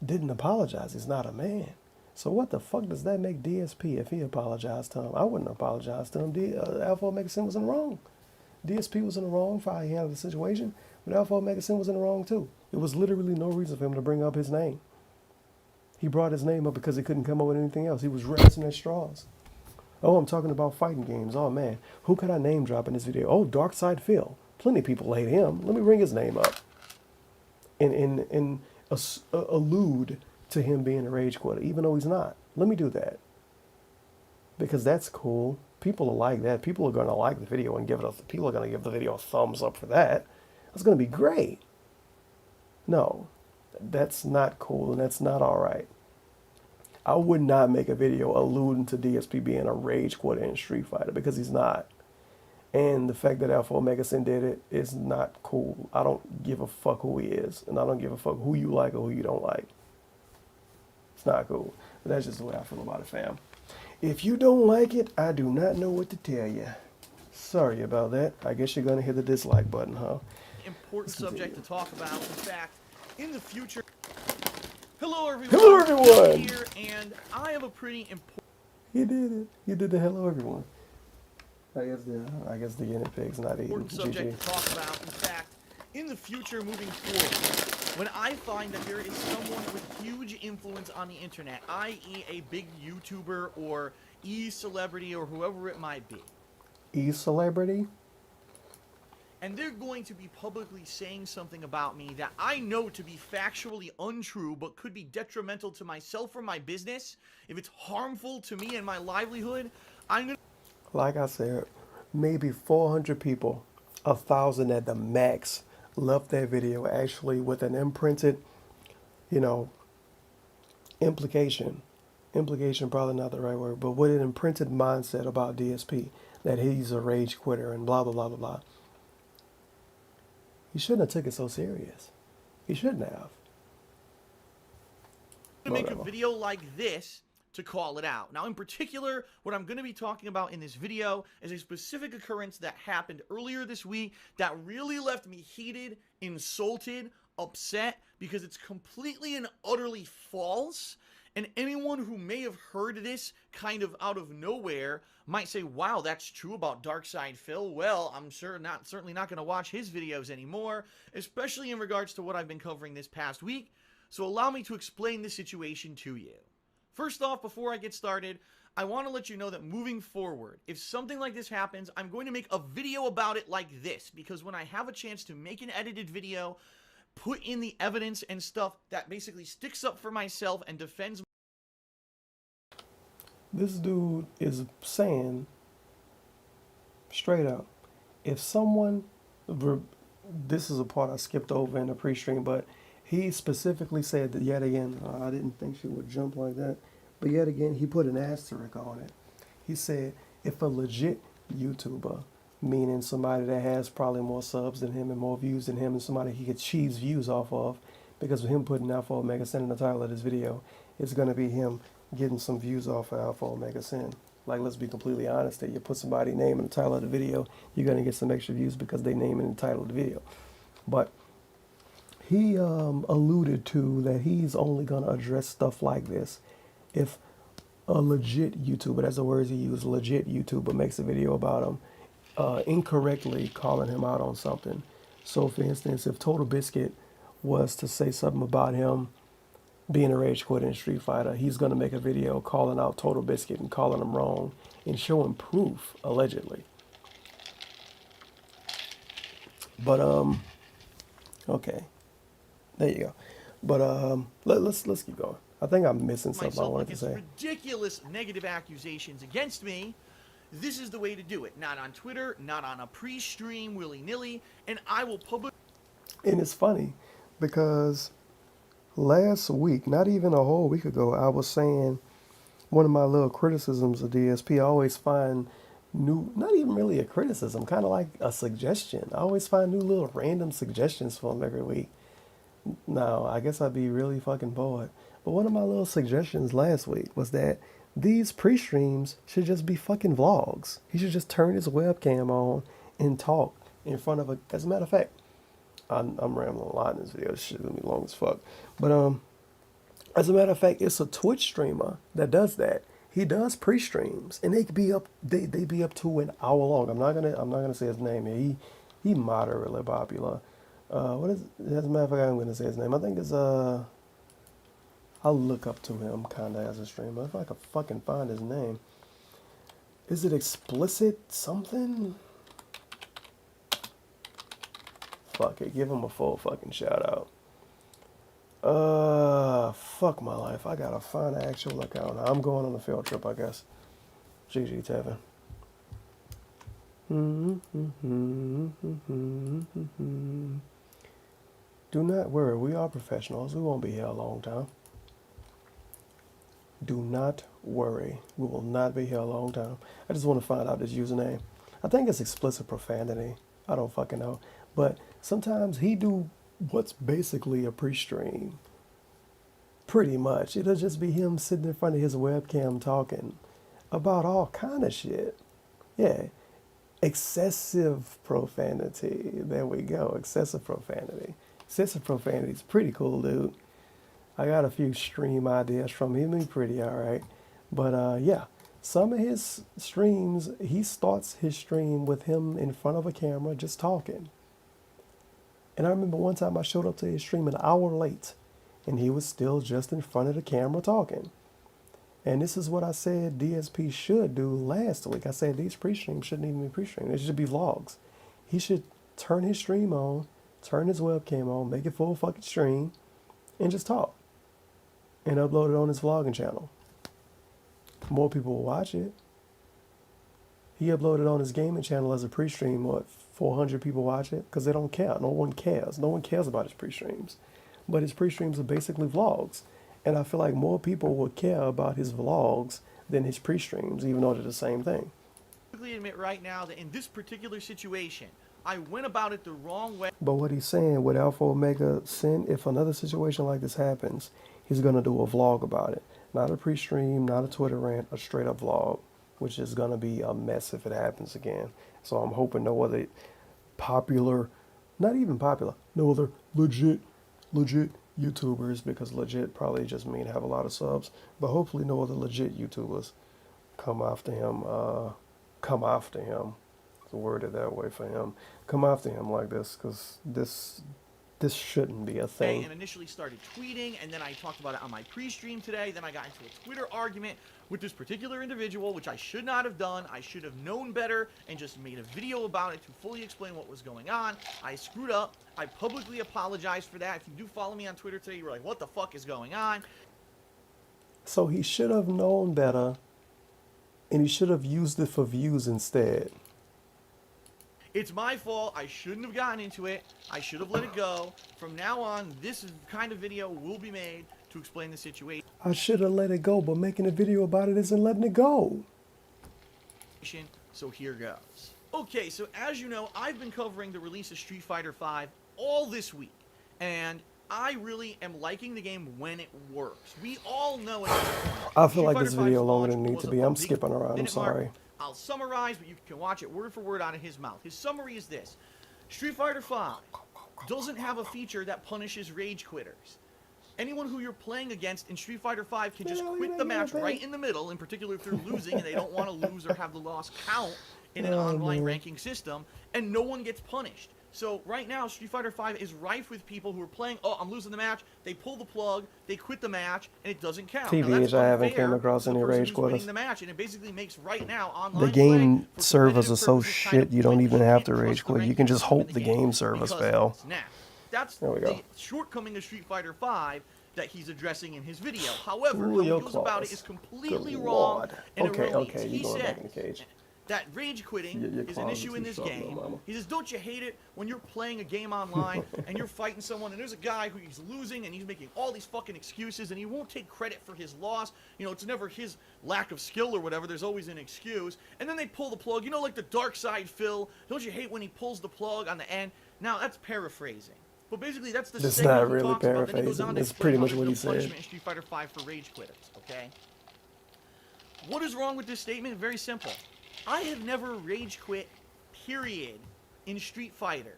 didn't apologize, he's not a man. So what the fuck does that make DSP if he apologized to him? I wouldn't apologize to him. AlphaOmegaSin was in the wrong. DSP was in the wrong for how he handled the situation, but AlphaOmegaSin was in the wrong too. It was literally no reason for him to bring up his name. He brought his name up because he couldn't come up with anything else. He was grasping at straws. Oh, I'm talking about fighting games. Oh, man. Who could I name drop in this video? Oh, Darkside Phil. Plenty of people hate him. Let me bring his name up. And allude to him being a rage quitter, even though he's not. Let me do that. because that's cool. People are like that. People are going to like the video and people are going to give the video a thumbs up for that. That's going to be great. No, that's not cool and that's not all right. I would not make a video alluding to DSP being a rage quitter in Street Fighter because he's not. And the fact that AlphaOmegaSin did it is not cool. I don't give a fuck who he is, and I don't give a fuck who you like or who you don't like. It's not cool. But that's just the way I feel about it, fam. If you don't like it, I do not know what to tell you. Sorry about that. I guess you're going to hit the dislike button, huh? Important subject to talk about. In fact, in the future. Hello, everyone. Hello, everyone. I'm here, and I have a pretty important. You did it. You did the hello, everyone. I guess the guinea pig's not eating. Important subject GG. to talk about. In fact, in the future, moving forward, when I find that there is someone with huge influence on the internet, i.e., a big YouTuber or e-celebrity or whoever it might be, E-celebrity? and they're going to be publicly saying something about me that I know to be factually untrue but could be detrimental to myself or my business, if it's harmful to me and my livelihood, I'm going to... Like I said, maybe 400 people, 1,000 at the max, left that video actually with an imprinted, implication. Implication probably not the right word, but with an imprinted mindset about DSP, that he's a rage quitter and blah, blah, blah, blah, blah. He shouldn't have took it so serious. He shouldn't have. make a Whatever. video like this to call it out. Now, in particular, what I'm going to be talking about in this video is a specific occurrence that happened earlier this week that really left me heated, insulted, upset, because it's completely and utterly false. And anyone who may have heard this kind of out of nowhere might say, wow, that's true about Darkside Phil. Well, I'm certainly not going to watch his videos anymore, especially in regards to what I've been covering this past week. So allow me to explain the situation to you. First off, before I get started, I want to let you know that moving forward, if something like this happens, I'm going to make a video about it like this, because when I have a chance to make an edited video, put in the evidence and stuff that basically sticks up for myself and defends. This dude is saying straight up, if someone, this is a part I skipped over in the pre-stream, but he specifically said that yet again, I didn't think she would jump like that, but yet again, he put an asterisk on it. He said, if a legit YouTuber, meaning somebody that has probably more subs than him and more views than him and somebody he could cheese views off of, because of him putting AlphaOmegaSin in the title of this video, it's going to be him getting some views off of AlphaOmegaSin. Like, let's be completely honest that you put somebody's name in the title of the video, you're going to get some extra views because they name it in the title of the video. But he alluded to that he's only going to address stuff like this if a legit YouTuber, that's the words he used, legit YouTuber, makes a video about him, incorrectly calling him out on something. So, for instance, if Total Biscuit was to say something about him being a rage quitter in Street Fighter, he's going to make a video calling out Total Biscuit and calling him wrong and showing proof, allegedly. But, okay. There you go. But, let's keep going. I think I'm missing something I wanted to say. Ridiculous negative accusations against me. This is the way to do it. Not on Twitter, not on a pre-stream, willy-nilly, and I will publish. And it's funny because last week, not even a whole week ago, I was saying one of my little criticisms of DSP, I always find new, not even really a criticism, kind of like a suggestion. I always find new little random suggestions for him every week. Now, I guess I'd be really fucking bored. But one of my little suggestions last week was that these pre-streams should just be fucking vlogs. He should just turn his webcam on and talk in front of a, as a matter of fact, I'm rambling a lot in this video. This shit's gonna be long as fuck. But as a matter of fact, it's a Twitch streamer that does that. He does pre-streams, and they could be up. They be up to an hour long. I'm not gonna say his name. He moderately popular. What is? As a matter of fact, I'm gonna say his name. I think it's I'll look up to him kinda as a streamer if I could fucking find his name. Is it explicit something? Fuck it, give him a full fucking shout out. Fuck my life. I gotta find an actual account. I'm going on a field trip, I guess. GG Tevin. Do not worry, we are professionals. We won't be here a long time. Do not worry, we will not be here a long time. I just want to find out this username. I think it's explicit profanity. I don't fucking know. But sometimes he do what's basically a pre-stream. Pretty much. It'll just be him sitting in front of his webcam talking about all kind of shit. Yeah. Excessive profanity. There we go. Excessive profanity. Excessive profanity is pretty cool, dude. I got a few stream ideas from him. He's pretty alright. But yeah. Some of his streams, he starts his stream with him in front of a camera just talking. And I remember one time I showed up to his stream an hour late, and he was still just in front of the camera talking. And this is what I said DSP should do last week. I said these pre-streams shouldn't even be pre-streams. They should be vlogs. He should turn his stream on, turn his webcam on, make it full fucking stream, and just talk. And upload it on his vlogging channel. More people will watch it. He uploaded on his gaming channel as a pre-stream. What, 400 people watch it? Because they don't care. No one cares. No one cares about his pre-streams. But his pre-streams are basically vlogs. And I feel like more people will care about his vlogs than his pre-streams, even though they're the same thing. I admit right now that in this particular situation, I went about it the wrong way. But what he's saying with AlphaOmegaSin, if another situation like this happens, he's going to do a vlog about it. Not a pre-stream, not a Twitter rant, a straight up vlog, which is going to be a mess if it happens again. So I'm hoping no other popular, not even popular, no other legit YouTubers, because legit probably just mean have a lot of subs, but hopefully no other legit YouTubers come after him, it's worded that way for him, come after him like this, because this shouldn't be a thing. And initially started tweeting, and then I talked about it on my pre-stream today. Then I got into a Twitter argument with this particular individual, which I should not have done. I should have known better and just made a video about it to fully explain what was going on. I screwed up. I publicly apologized for that. If you do follow me on Twitter today, you were like, what the fuck is going on? So he should have known better, and he should have used it for views instead. It's my fault. I shouldn't have gotten into it. I should have let it go. From now on, this kind of video will be made to explain the situation. I should have let it go, but making a video about it isn't letting it go. So here goes. Okay, so as you know, I've been covering the release of Street Fighter V all this week. And I really am liking the game when it works. We all know it. I feel like this video longer than it needs to be. I'm skipping around. I'm sorry. I'll summarize, but you can watch it word for word out of his mouth. His summary is this. Street Fighter V doesn't have a feature that punishes rage quitters. Anyone who you're playing against in Street Fighter V can just quit the match right in the middle, in particular if they're losing and they don't want to lose or have the loss count in an online ranking system, and no one gets punished. So right now, Street Fighter V is rife with people who are playing, oh, I'm losing the match, they pull the plug, they quit the match, and it doesn't count. TBH, I haven't came across any rage quitters. The match, and it basically makes right now online the game servers are so shit, you don't even have to rage quit. You can just hope the game servers fail. Now, that's the shortcoming of Street Fighter V that he's addressing in his video. However, how he goes about it is completely wrong and erroneous. He said that rage quitting is an issue in this game. He says, don't you hate it when you're playing a game online and you're fighting someone and there's a guy who he's losing and he's making all these fucking excuses and he won't take credit for his loss. You know, it's never his lack of skill or whatever. There's always an excuse. And then they pull the plug. You know, like the Dark Side Phil. Don't you hate when he pulls the plug on the end? Now, that's paraphrasing. But basically, that's the It's not really paraphrasing. It's pretty much what he said. In Street Fighter V for rage quitters, okay? What is wrong with this statement? Very simple. I have never rage quit, period, in Street Fighter.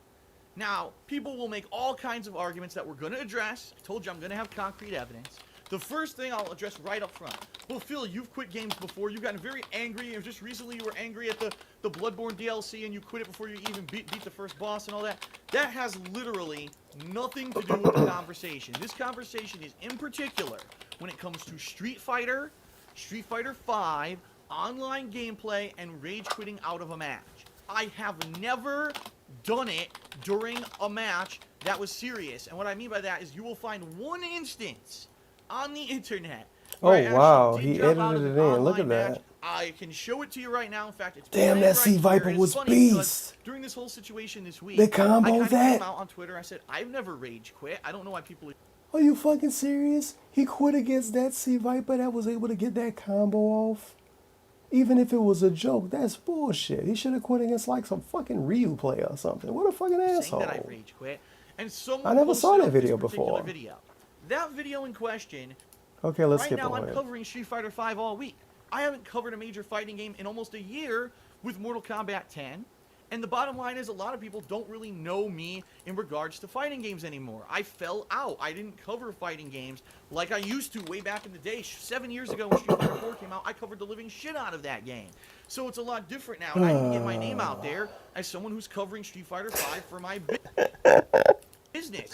Now, people will make all kinds of arguments that we're going to address. I told you I'm going to have concrete evidence. The first thing I'll address right up front. Well, Phil, you've quit games before. You've gotten very angry. And just recently you were angry at the Bloodborne DLC and you quit it before you even beat the first boss and all that. That has literally nothing to do with the conversation. This conversation is in particular when it comes to Street Fighter, Street Fighter V, online gameplay, and rage quitting out of a match. I have never done it during a match that was serious. And what I mean by that is you will find one instance on the internet. Oh wow, he edited it in. Look at that. I can show it to you right now. In fact, it's Damn, playing that right Sea here. Viper It's was funny because beast. during this whole situation this week, They comboed I kinda that? came out on Twitter. I said, I've never rage quit. I don't know why people... Are you fucking serious? He quit against that Sea Viper that was able to get that combo off? Even if it was a joke, that's bullshit. He should have quit against like some fucking Ryu player or something. What a fucking saying asshole. that I rage quit. And someone I never saw posted that up this video particular before. Video. That video in question, Okay, let's right skip now on I'm it. covering Street Fighter V all week. I haven't covered a major fighting game in almost a year with Mortal Kombat 10. And the bottom line is a lot of people don't really know me in regards to fighting games anymore. I fell out. I didn't cover fighting games like I used to way back in the day. 7 years ago when Street Fighter 4 came out, I covered the living shit out of that game. So it's a lot different now, and I need to get my name out there as someone who's covering Street Fighter V for my business.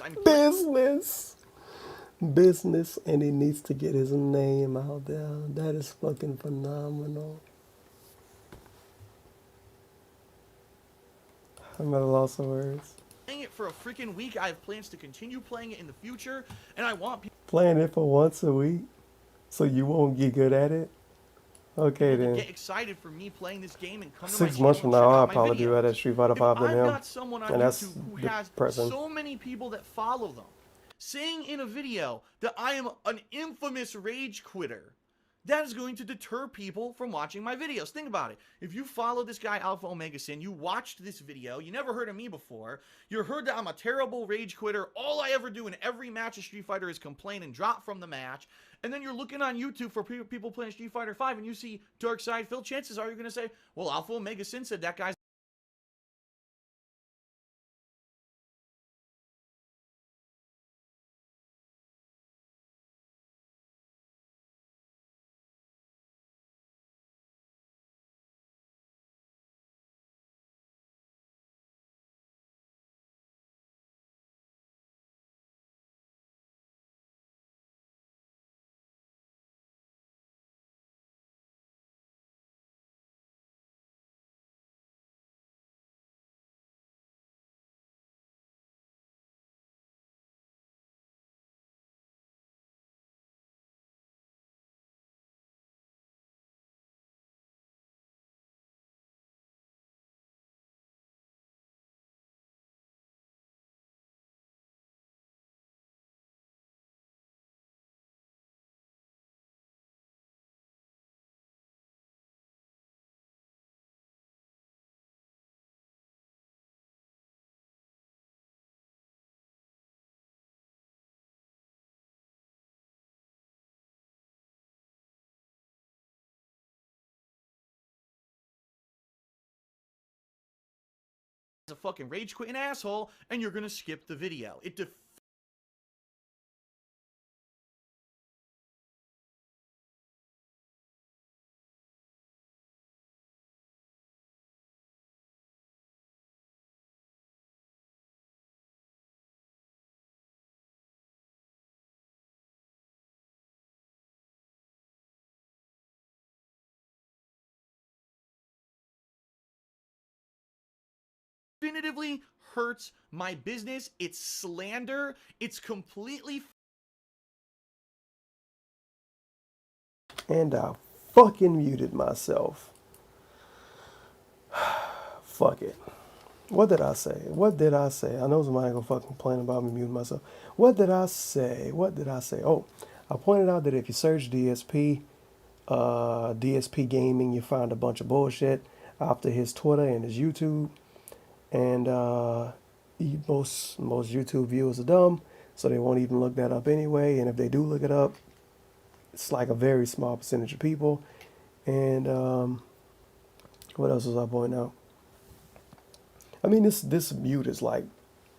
Business, and he needs to get his name out there. That is fucking phenomenal. I'm at a loss of words. Playing it for a freaking week. I have plans to continue playing it in the future, and I want people Playing it for once a week, so you won't get good at it? Okay to then. get excited for me playing this game and come to my 6 months from channel now, I'll and check out my probably do videos. better at Street Fighter If 5 than I've him. got someone on And that's YouTube who has depressing. so many people that follow them, saying in a video that I am an infamous rage quitter, that is going to deter people from watching my videos. Think about it. If you follow this guy, AlphaOmegaSin, you watched this video, you never heard of me before, you heard that I'm a terrible rage quitter, all I ever do in every match of Street Fighter is complain and drop from the match, and then you're looking on YouTube for people playing Street Fighter 5 and you see Dark Side Phil, chances are you're going to say, well, AlphaOmegaSin said that guy's a fucking rage quitting asshole, and you're going to skip the video. It definitively hurts my business. It's slander. It's completely And I fucking muted myself. Fuck it. What did I say? What did I say? I know somebody gonna fucking complain about me muting myself. What did I say? What did I say? Oh, I pointed out that if you search DSP, DSP Gaming, you find a bunch of bullshit after his Twitter and his YouTube. And most YouTube viewers are dumb, so they won't even look that up anyway. And if they do look it up, it's like a very small percentage of people. And what else was I pointing out? I mean, this mute is like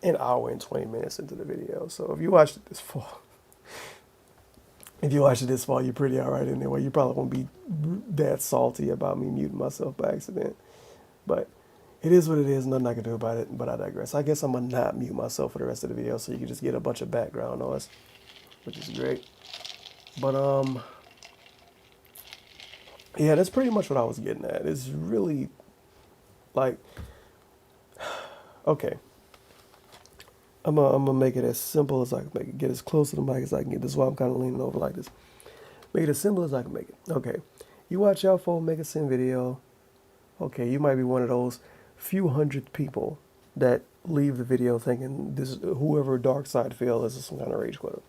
an hour and 20 minutes into the video. So if you watched it this far, you're pretty alright anyway. You probably won't be that salty about me muting myself by accident. But it is what it is, nothing I can do about it, but I digress. I guess I'm gonna not mute myself for the rest of the video so you can just get a bunch of background noise, which is great. But yeah, that's pretty much what I was getting at. It's really like, okay, I'm gonna make it as simple as I can make it, get as close to the mic as I can get. This is why I'm kind of leaning over like this. Make it as simple as I can make it. Okay, You watch AlphaOmegaSin video, okay, you might be one of those few hundred people that leave the video thinking this whoever Dark Side Phil is some kind of rage quitter.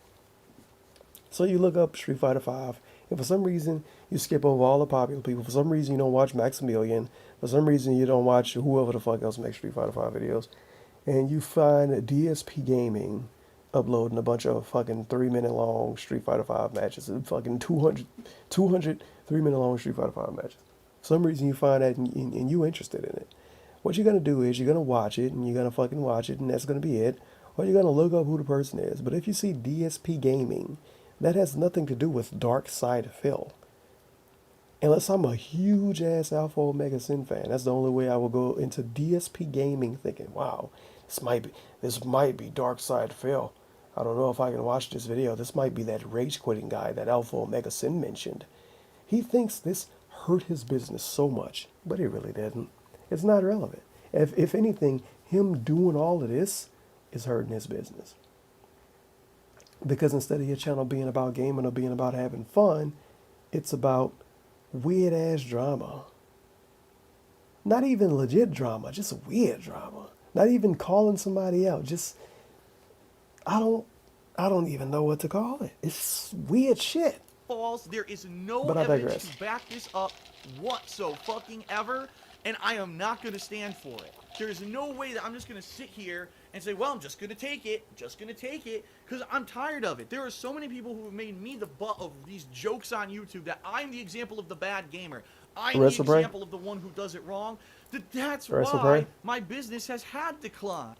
So you look up Street Fighter 5, and for some reason you skip over all the popular people. For some reason you don't watch Maximilian. For some reason you don't watch whoever the fuck else makes Street Fighter 5 videos. And you find DSP Gaming uploading a bunch of fucking 3-minute long Street Fighter 5 matches. Fucking 200 3-minute long Street Fighter 5 matches. For some reason you find that and you interested in it. What you're going to do is you're going to watch it, and you're going to fucking watch it, and that's going to be it. Or you're going to look up who the person is. But if you see DSP Gaming, that has nothing to do with Dark Side Phil. Unless I'm a huge ass AlphaOmegaSin fan. That's the only way I will go into DSP Gaming thinking, wow, this might be Dark Side Phil. I don't know if I can watch this video. This might be that rage quitting guy that AlphaOmegaSin mentioned. He thinks this hurt his business so much, but it really didn't. It's not relevant. If anything, him doing all of this is hurting his business. Because instead of your channel being about gaming or being about having fun, it's about weird ass drama. Not even legit drama, just weird drama. Not even calling somebody out. Just I don't even know what to call it. It's weird shit. False. There is no But I evidence digress. to back this up whatsoever, and I am not going to stand for it. There is no way that I'm just going to sit here and say, well, I'm just going to take it, because I'm tired of it. There are so many people who have made me the butt of these jokes on YouTube that I'm the example of the bad gamer. I'm the example of the one who does it wrong. That's why my business has had decline.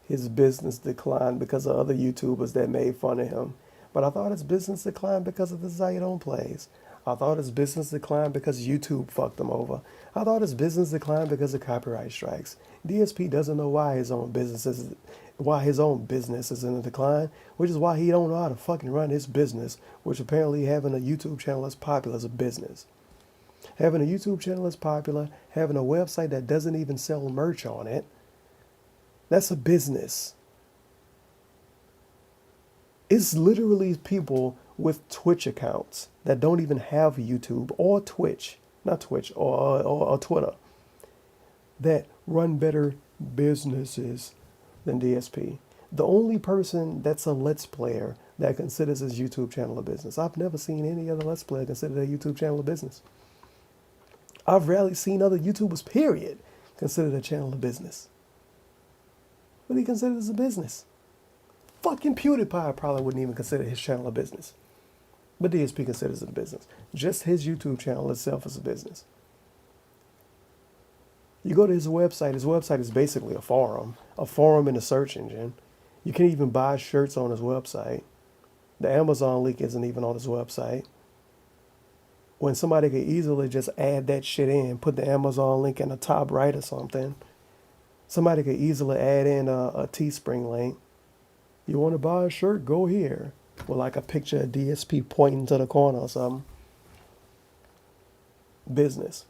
His business declined because of other YouTubers that made fun of him. But I thought his business declined because of the Zayadon plays. I thought his business declined because YouTube fucked him over. I thought his business declined because of copyright strikes. DSP doesn't know why his own business is in a decline, which is why he don't know how to fucking run his business, which apparently having a YouTube channel is popular as a business. Having a YouTube channel is popular, having a website that doesn't even sell merch on it, that's a business. It's literally people with Twitch accounts that don't even have YouTube or Twitch, not Twitch, or Twitter, that run better businesses than DSP. The only person that's a Let's Player that considers his YouTube channel a business. I've never seen any other Let's Player consider their YouTube channel a business. I've rarely seen other YouTubers, period, consider their channel a business. But he considers a business. Fucking PewDiePie probably wouldn't even consider his channel a business. But DSP considers it a business. Just his YouTube channel itself is a business. You go to his website is basically a forum in a search engine. You can even buy shirts on his website. The Amazon link isn't even on his website. When somebody could easily just add that shit in, put the Amazon link in the top right or something. Somebody could easily add in a Teespring link. You want to buy a shirt? Go here. With like a picture of DSP pointing to the corner or something. Business.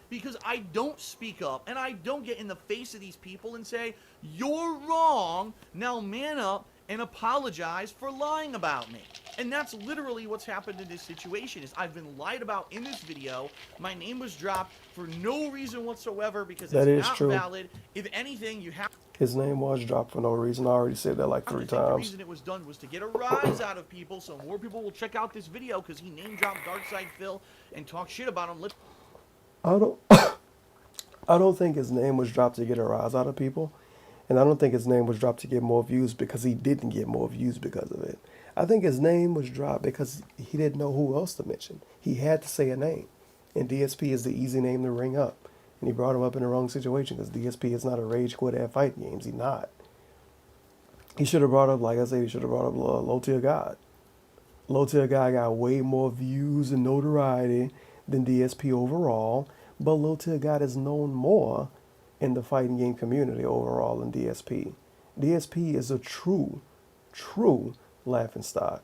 Because I don't speak up and I don't get in the face of these people and say, you're wrong, now man up and apologize for lying about me. And that's literally what's happened in this situation. Is I've been lied about in this video. My name was dropped for no reason whatsoever because it's not valid. If anything, you have... His name was dropped for no reason. I already said that like 3 times. The reason it was done was to get a rise out of people so more people will check out this video because he name dropped Darkside Phil and talk shit about him. I don't think his name was dropped to get a rise out of people. And I don't think his name was dropped to get more views because he didn't get more views because of it. I think his name was dropped because he didn't know who else to mention. He had to say a name. And DSP is the easy name to ring up. And he brought him up in the wrong situation because DSP is not a rage quitter at fighting games. He's not. He should have brought up, like I said, he should have brought up Low Tier God. Low Tier God got way more views and notoriety than DSP overall. But Low Tier God is known more in the fighting game community overall than DSP. DSP is a true laughing stock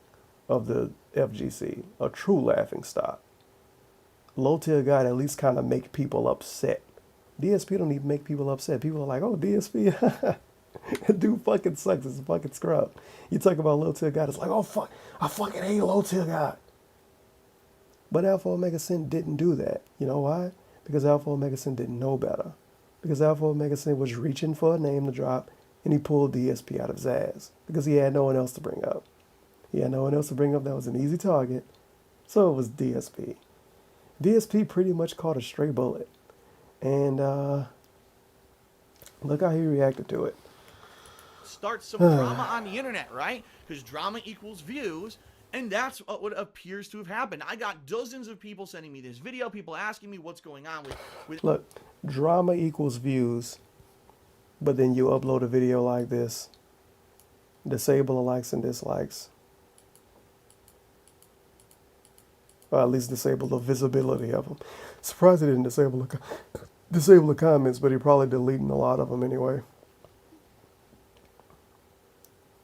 of the FGC. A true laughing stock. Low Tier God at least kind of make people upset. DSP don't even make people upset. People are like, oh, DSP, dude fucking sucks. It's a fucking scrub. You talk about Low Tier God, it's like, oh, fuck, I fucking hate Low Tier God. But AlphaOmegaSin didn't do that. You know why? Because AlphaOmegaSin didn't know better. Because AlphaOmegaSin was reaching for a name to drop, and he pulled DSP out of his ass. Because he had no one else to bring up. He had no one else to bring up that was an easy target. So it was DSP. DSP pretty much caught a stray bullet. And look how he reacted to it. Start some drama on the internet, right? Because drama equals views, and that's what appears to have happened. I got dozens of people sending me this video, people asking me what's going on with Look, drama equals views, but then you upload a video like this, disable the likes and dislikes, or at least disable the visibility of them. Surprised he didn't disable the comments, but he probably deleting a lot of them anyway.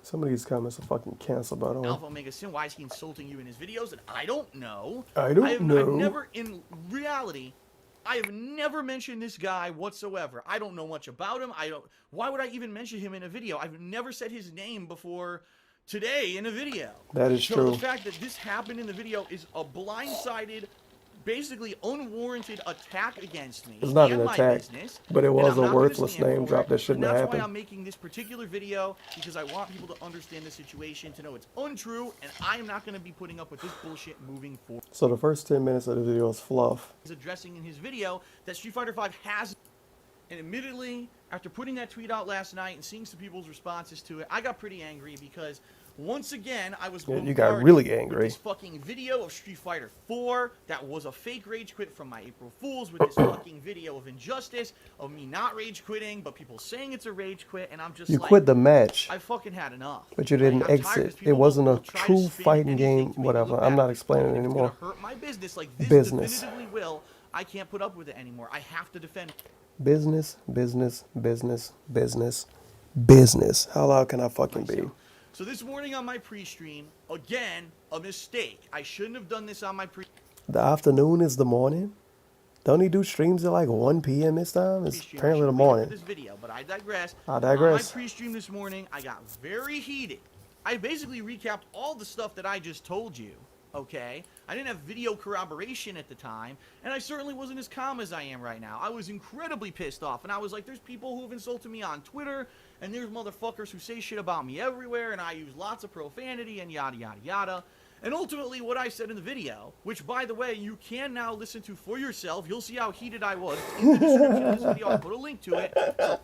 Some of these comments are fucking canceled, by the way. AlphaOmegaSin, why is he insulting you in his videos? And I don't know. I don't know. I've never, in reality, I have never mentioned this guy whatsoever. I don't know much about him. Why would I even mention him in a video? I've never said his name before today in a video. That is so true. The fact that this happened in the video is a blindsided, basically unwarranted attack against me. It's not and an my attack, business, but it and was I'm a not gonna worthless stand name for drop it, that shouldn't have and that's happened. why I'm making this particular video, because I want people to understand the situation, to know it's untrue, and I am not going to be putting up with this bullshit moving forward. So the first 10 minutes of the video is fluff. He's addressing in his video that Street Fighter V has, and admittedly, after putting that tweet out last night and seeing some people's responses to it, I got pretty angry because once again, I was Yeah, you got really angry. with this fucking video of Street Fighter 4 that was a fake rage quit from my April Fools, with this fucking video of Injustice, of me not rage quitting, but people saying it's a rage quit, and I'm just You like, quit the match, I fucking had enough. but you didn't Like, I'm tired 'cause exit. people It wasn't will a try to true spin fighting anything game, to make it whatever. look I'm not bad. explaining it If anymore. It's gonna hurt my business like this Business. definitively will. I can't put up with it anymore. I have to defend. Business, business, business, business, business. How loud can I fucking be? So this morning on my pre-stream, again, a mistake. I shouldn't have done this on my The afternoon is the morning? Don't he do streams at like 1 p.m. this time? It's pre-stream. apparently I the should have waited morning. for this video, but I digress. I digress. On my pre-stream this morning, I got very heated. I basically recapped all the stuff that I just told you. Okay, I didn't have video corroboration at the time, and I certainly wasn't as calm as I am right now. I was incredibly pissed off, and I was like, there's people who have insulted me on Twitter, and there's motherfuckers who say shit about me everywhere, and I use lots of profanity and yada yada yada. And ultimately what I said in the video, which by the way you can now listen to for yourself, you'll see how heated I was. In the description of this video, I'll put a link to it. So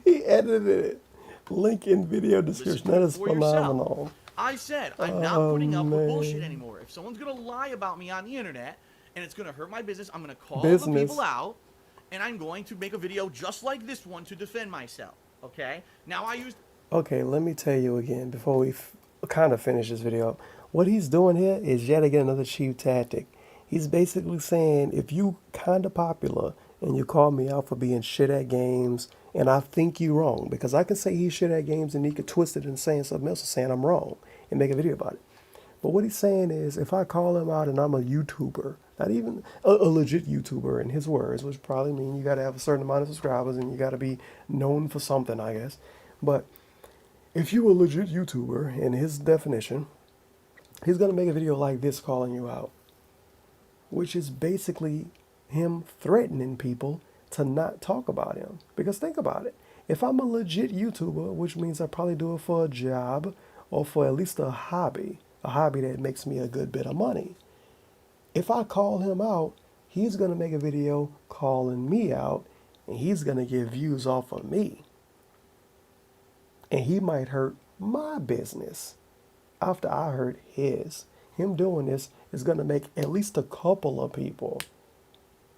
He edited it. Link in video description. That is for yourself. phenomenal. I said, I'm not putting up with bullshit anymore. If someone's going to lie about me on the internet, and it's going to hurt my business, I'm going to call the people out, and I'm going to make a video just like this one to defend myself, okay? Now I used... Okay, let me tell you again before we kind of finish this video up. What he's doing here is yet again another cheap tactic. He's basically saying, if you kind of popular and you call me out for being shit at games, and I think you wrong, because I can say he's shit at games and he could twist it and saying something else or saying I'm wrong and make a video about it. But what he's saying is, if I call him out and I'm a YouTuber, not even a legit YouTuber in his words, which probably mean you got to have a certain amount of subscribers and you got to be known for something, I guess. But if you a legit YouTuber, in his definition, he's going to make a video like this calling you out, which is basically him threatening people to not talk about him. Because think about it. If I'm a legit YouTuber, which means I probably do it for a job or for at least a hobby that makes me a good bit of money. If I call him out, he's going to make a video calling me out, and he's going to get views off of me. And he might hurt my business after I hurt his. Him doing this is going to make at least a couple of people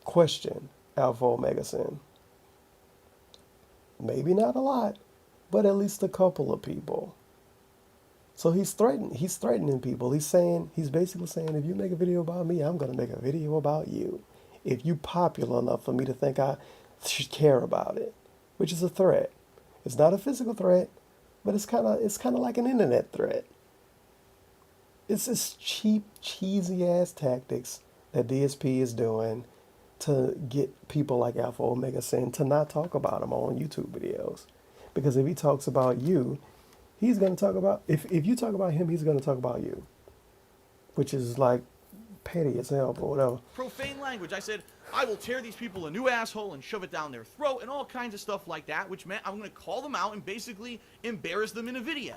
question AlphaOmegaSin. Maybe not a lot, but at least a couple of people. So he's threatening people. He's basically saying, if you make a video about me, I'm going to make a video about you. If you popular enough for me to think I should care about it, which is a threat. It's not a physical threat, but it's kind of like an internet threat. It's this cheap, cheesy ass tactics that DSP is doing to get people like AlphaOmegaSin to not talk about him on YouTube videos. Because if he talks about you, he's going to talk about, if you talk about him, he's going to talk about you. Which is like petty as hell, but whatever. Profane language. I said, I will tear these people a new asshole and shove it down their throat and all kinds of stuff like that, which meant I'm going to call them out and basically embarrass them in a video.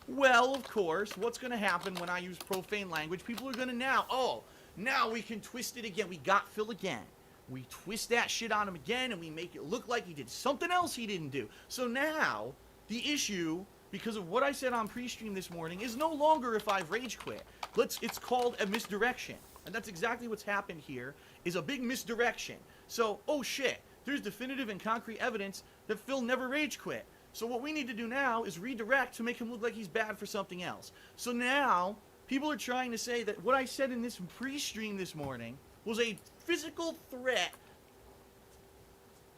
Well, of course, what's going to happen when I use profane language? People are going to now we can twist it again. We got Phil again. We twist that shit on him again and we make it look like he did something else he didn't do. So now, the issue, because of what I said on pre-stream this morning, is no longer if I've rage quit. It's called a misdirection. And that's exactly what's happened here, is a big misdirection. So, oh shit, there's definitive and concrete evidence that Phil never rage quit. So what we need to do now is redirect to make him look like he's bad for something else. So now, people are trying to say that what I said in this pre-stream this morning was a physical threat.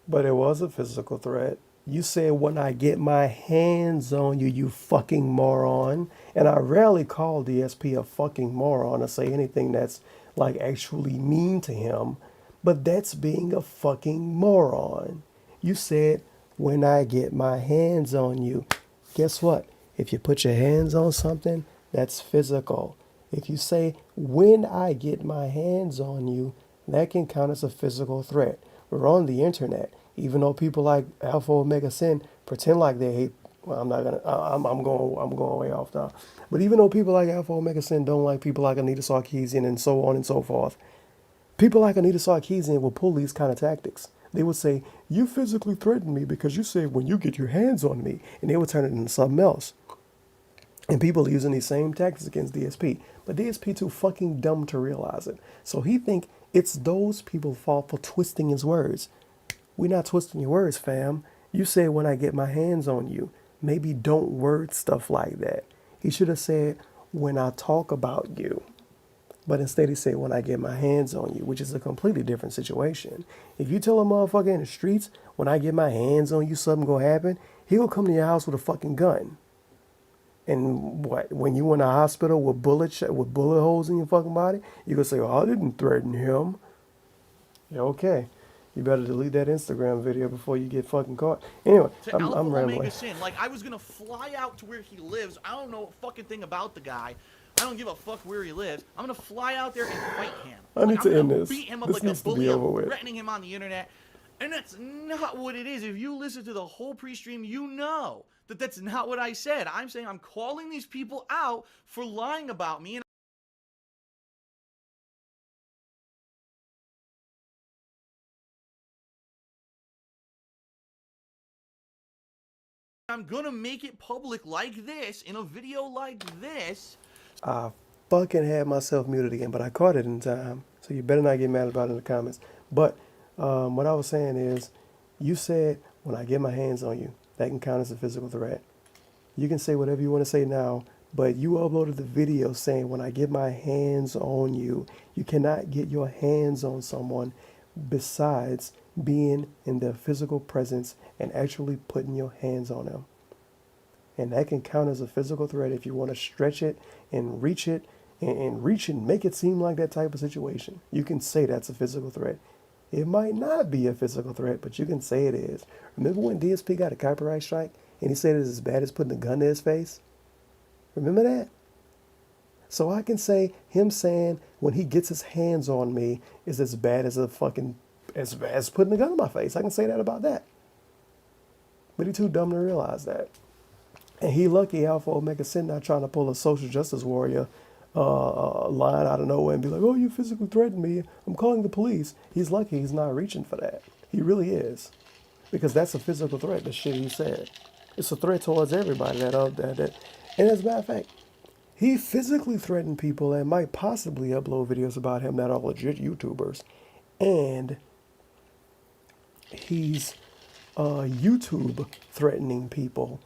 But it was a physical threat. You said, when I get my hands on you, you fucking moron. And I rarely call DSP a fucking moron or say anything that's like actually mean to him. But that's being a fucking moron. You said, when I get my hands on you. Guess what? If you put your hands on something, that's physical. If you say, when I get my hands on you, that can count as a physical threat. We're on the internet. Even though people like AlphaOmegaSin pretend like they hate, well, I'm going way off now. But even though people like AlphaOmegaSin don't like people like Anita Sarkeesian and so on and so forth, people like Anita Sarkeesian will pull these kind of tactics. They would say, you physically threatened me because you said when you get your hands on me, and they would turn it into something else. And people are using these same tactics against DSP. But DSP too fucking dumb to realize it. So he think it's those people's fault for twisting his words. We're not twisting your words, fam. You said, when I get my hands on you. Maybe don't word stuff like that. He should have said, when I talk about you. But instead he said, when I get my hands on you, which is a completely different situation. If you tell a motherfucker in the streets, when I get my hands on you, something gonna happen, he'll come to your house with a fucking gun. And what, when you in a hospital with bullet holes in your fucking body, you gonna say, oh, I didn't threaten him. Yeah, okay. You better delete that Instagram video before you get fucking caught. Anyway, I'm rambling. AlphaOmegaSin. Like, I was gonna fly out to where he lives. I don't know a fucking thing about the guy. I don't give a fuck where he lives. I'm gonna fly out there and fight him. I need to end this. Beat him up This like a needs to be bully. over I'm with. threatening him on the internet. And that's not what it is. If you listen to the whole pre-stream, you know that that's not what I said. I'm saying I'm calling these people out for lying about me. And I'm gonna make it public like this, in a video like this. I fucking had myself muted again, but I caught it in time. So you better not get mad about it in the comments. But what I was saying is, you said, when I get my hands on you, that can count as a physical threat. You can say whatever you want to say now, but you uploaded the video saying, when I get my hands on you. You cannot get your hands on someone besides being in their physical presence and actually putting your hands on them. And that can count as a physical threat if you want to stretch it and reach it and reach it and make it seem like that type of situation. You can say that's a physical threat. It might not be a physical threat, but you can say it is. Remember when DSP got a copyright strike and he said it's as bad as putting a gun to his face? Remember that? So I can say him saying when he gets his hands on me is as bad as as putting a gun in my face. I can say that about that. But he's too dumb to realize that. And he lucky AlphaOmegaSin not trying to pull a social justice warrior line out of nowhere and be like, oh, you physically threatened me. I'm calling the police. He's lucky he's not reaching for that. He really is. Because that's a physical threat, the shit he said. It's a threat towards everybody. And as a matter of fact, he physically threatened people and might possibly upload videos about him that are legit YouTubers. And he's YouTube threatening people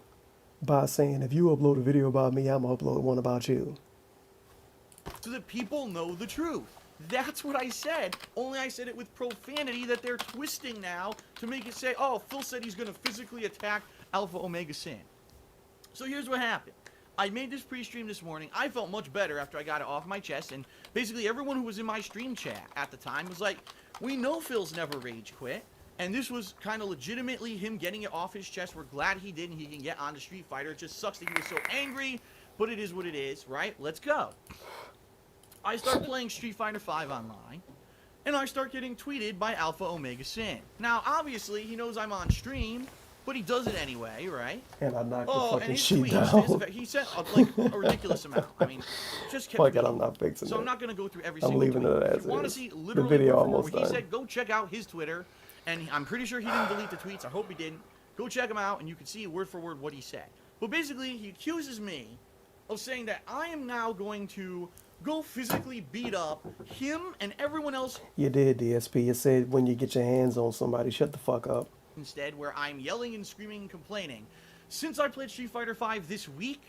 by saying, if you upload a video about me, I'm going to upload one about you. So that people know the truth. That's what I said. Only I said it with profanity that they're twisting now to make it say, oh, Phil said he's going to physically attack AlphaOmegaSin. So here's what happened. I made this pre-stream this morning. I felt much better after I got it off my chest. And basically everyone who was in my stream chat at the time was like, we know Phil's never rage quit. And this was kind of legitimately him getting it off his chest. We're glad he did and he can get on to Street Fighter. It just sucks that he was so angry, but it is what it is, right? Let's go. I start playing Street Fighter V online, and I start getting tweeted by AlphaOmegaSin. Now, obviously, he knows I'm on stream, but he does it anyway, right? And I knocked the Oh, and fucking his sheet tweets, down. he sent like a ridiculous amount. I mean, just kept Fuck it, tweeting. I'm not fixing So it. I'm not going to go through every I'm single leaving tweet. it If as you want to is. see The literally video word for word almost what he done. said, go check out his Twitter, and I'm pretty sure he didn't delete the tweets. I hope he didn't. Go check him out, and you can see word for word what he said. But basically, he accuses me of saying that I am now going to go physically beat up him and everyone else You did, DSP. You said when you get your hands on somebody, shut the fuck up. instead, where I'm yelling and screaming and complaining. Since I played Street Fighter V this week,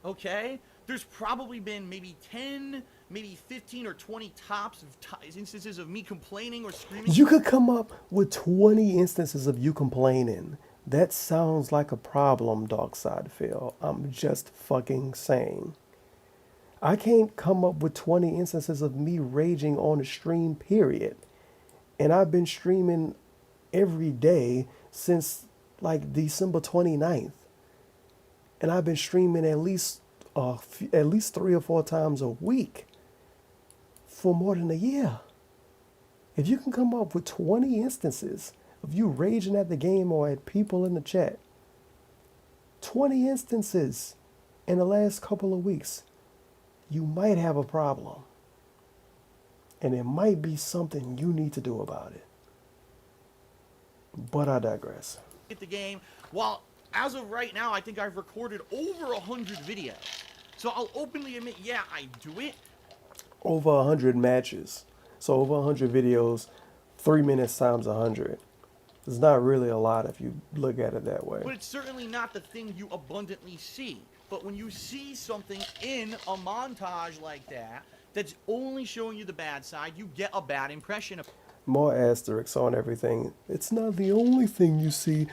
okay, there's probably been maybe 10, maybe 15 or 20 tops of instances of me complaining or screaming. You could come up with 20 instances of you complaining. That sounds like a problem, Darkside Phil. I'm just fucking saying. I can't come up with 20 instances of me raging on the stream, period. And I've been streaming every day since like December 29th. And I've been streaming at least 3 or 4 times a week for more than a year. If you can come up with 20 instances of you raging at the game or at people in the chat, 20 instances in the last couple of weeks, you might have a problem. And it might be something you need to do about it. But I digress. At the game, while as of right now, I think I've recorded over 100 videos. So I'll openly admit, yeah, I do it. Over 100 matches. So over 100 videos, 3 minutes times 100. It's not really a lot if you look at it that way. But it's certainly not the thing you abundantly see. But when you see something in a montage like that, that's only showing you the bad side, you get a bad impression of. More asterisks on everything. It's not the only thing you see,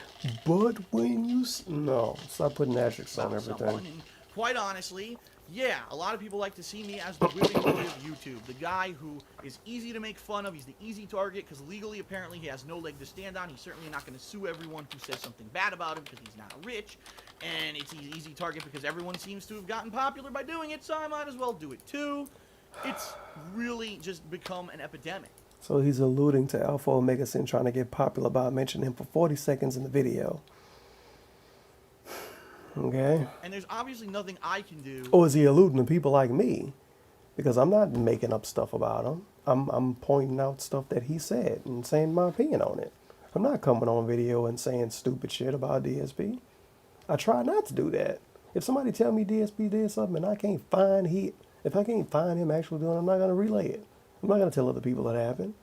but when you no, stop putting asterisks on About everything. someone. And quite honestly, yeah, a lot of people like to see me as the Willy Boy of YouTube, the guy who is easy to make fun of. He's the easy target because legally, apparently, he has no leg to stand on. He's certainly not going to sue everyone who says something bad about him because he's not rich, and it's an easy target because everyone seems to have gotten popular by doing it, so I might as well do it too. It's really just become an epidemic. So he's alluding to AlphaOmegaSin trying to get popular by mentioning him for 40 seconds in the video. Okay? And there's obviously nothing I can do. Or is he alluding to people like me? Because I'm not making up stuff about him. I'm pointing out stuff that he said and saying my opinion on it. I'm not coming on video and saying stupid shit about DSP. I try not to do that. If somebody tell me DSP did something and I can't find if I can't find him actually doing it, I'm not going to relay it. I'm not going to tell other people it happened.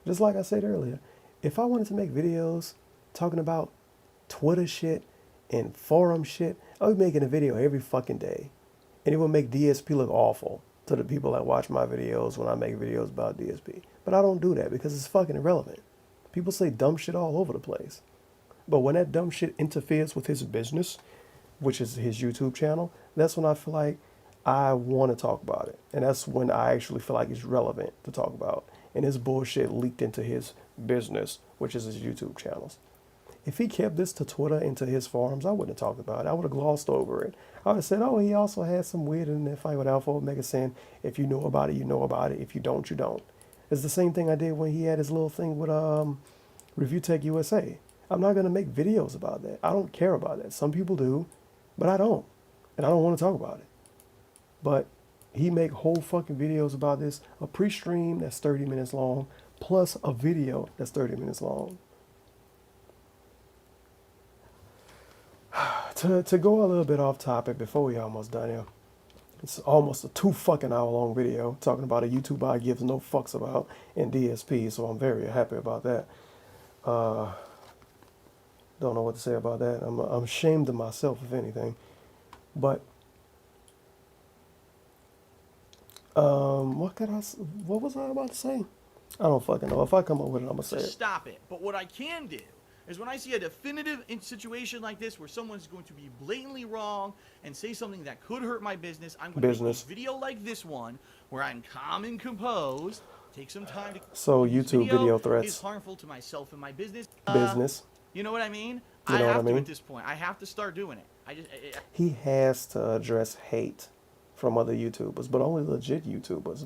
Just like I said earlier, if I wanted to make videos talking about Twitter shit and forum shit, I would be making a video every fucking day. And it would make DSP look awful to the people that watch my videos when I make videos about DSP. But I don't do that because it's fucking irrelevant. People say dumb shit all over the place. But when that dumb shit interferes with his business, which is his YouTube channel, that's when I feel like I want to talk about it. And that's when I actually feel like it's relevant to talk about. And his bullshit leaked into his business, which is his YouTube channels. If he kept this to Twitter and to his forums, I wouldn't have talked about it. I would have glossed over it. I would have said, oh, he also had some weird in that fight with AlphaOmegaSin. If you know about it, you know about it. If you don't, you don't. It's the same thing I did when he had his little thing with Review Tech USA. I'm not going to make videos about that. I don't care about that. Some people do, but I don't. And I don't want to talk about it. But he make whole fucking videos about this. A pre-stream that's 30 minutes long, plus a video that's 30 minutes long. To go a little bit off topic before we almost done here. It's almost a 2 fucking hour long video talking about a YouTuber I gives no fucks about in DSP, so I'm very happy about that. Don't know what to say about that. I'm ashamed of myself, if anything. But what was I about to say? I don't fucking know. If I come up with it, I'm gonna say To it. stop it. But what I can do is when I see a definitive situation like this where someone's going to be blatantly wrong and say something that could hurt my business, I'm going to make a video like this one where I'm calm and composed, take some time to... So This YouTube video is threats. harmful to myself and my business. Business. You know what I mean? You know I what have I mean? to at this point. I have to start doing it. He has to address hate from other YouTubers, but only legit YouTubers,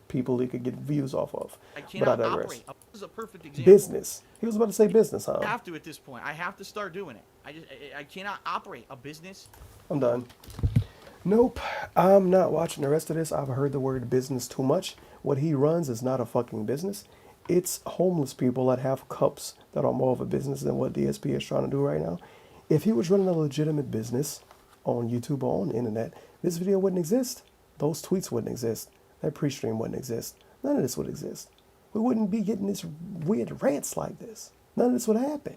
people he could get views off of. I But I cannot digress. operate. This is a perfect example. Business. He was about to say business, huh? I have to at this point. I have to start doing it. I cannot operate a business. I'm done. Nope, I'm not watching the rest of this. I've heard the word business too much. What he runs is not a fucking business. It's homeless people that have cups that are more of a business than what DSP is trying to do right now. If he was running a legitimate business on YouTube or on the internet, this video wouldn't exist. Those tweets wouldn't exist. That pre-stream wouldn't exist. None of this would exist. We wouldn't be getting this weird rants like this. None of this would happen.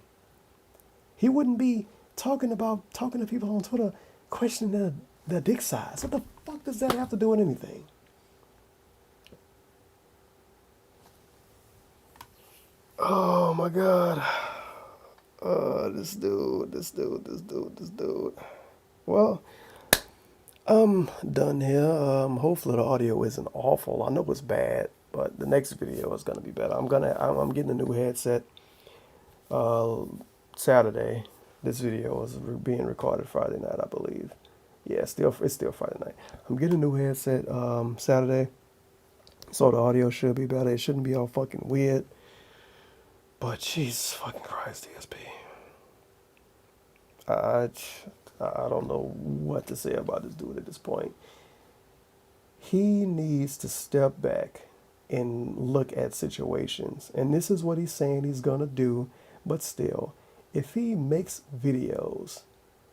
He wouldn't be talking to people on Twitter, questioning their dick size. What the fuck does that have to do with anything? Oh my god. This dude. Well, I'm done here. Hopefully the audio isn't awful. I know it's bad, but the next video is gonna be better. I'm getting a new headset Saturday. This video is being recorded Friday night, I believe. Yeah, it's still Friday night. I'm getting a new headset Saturday, so the audio should be better. It shouldn't be all fucking weird. But Jesus fucking Christ, DSP. I don't know what to say about this dude at this point. He needs to step back and look at situations. And this is what he's saying he's gonna do. But still, if he makes videos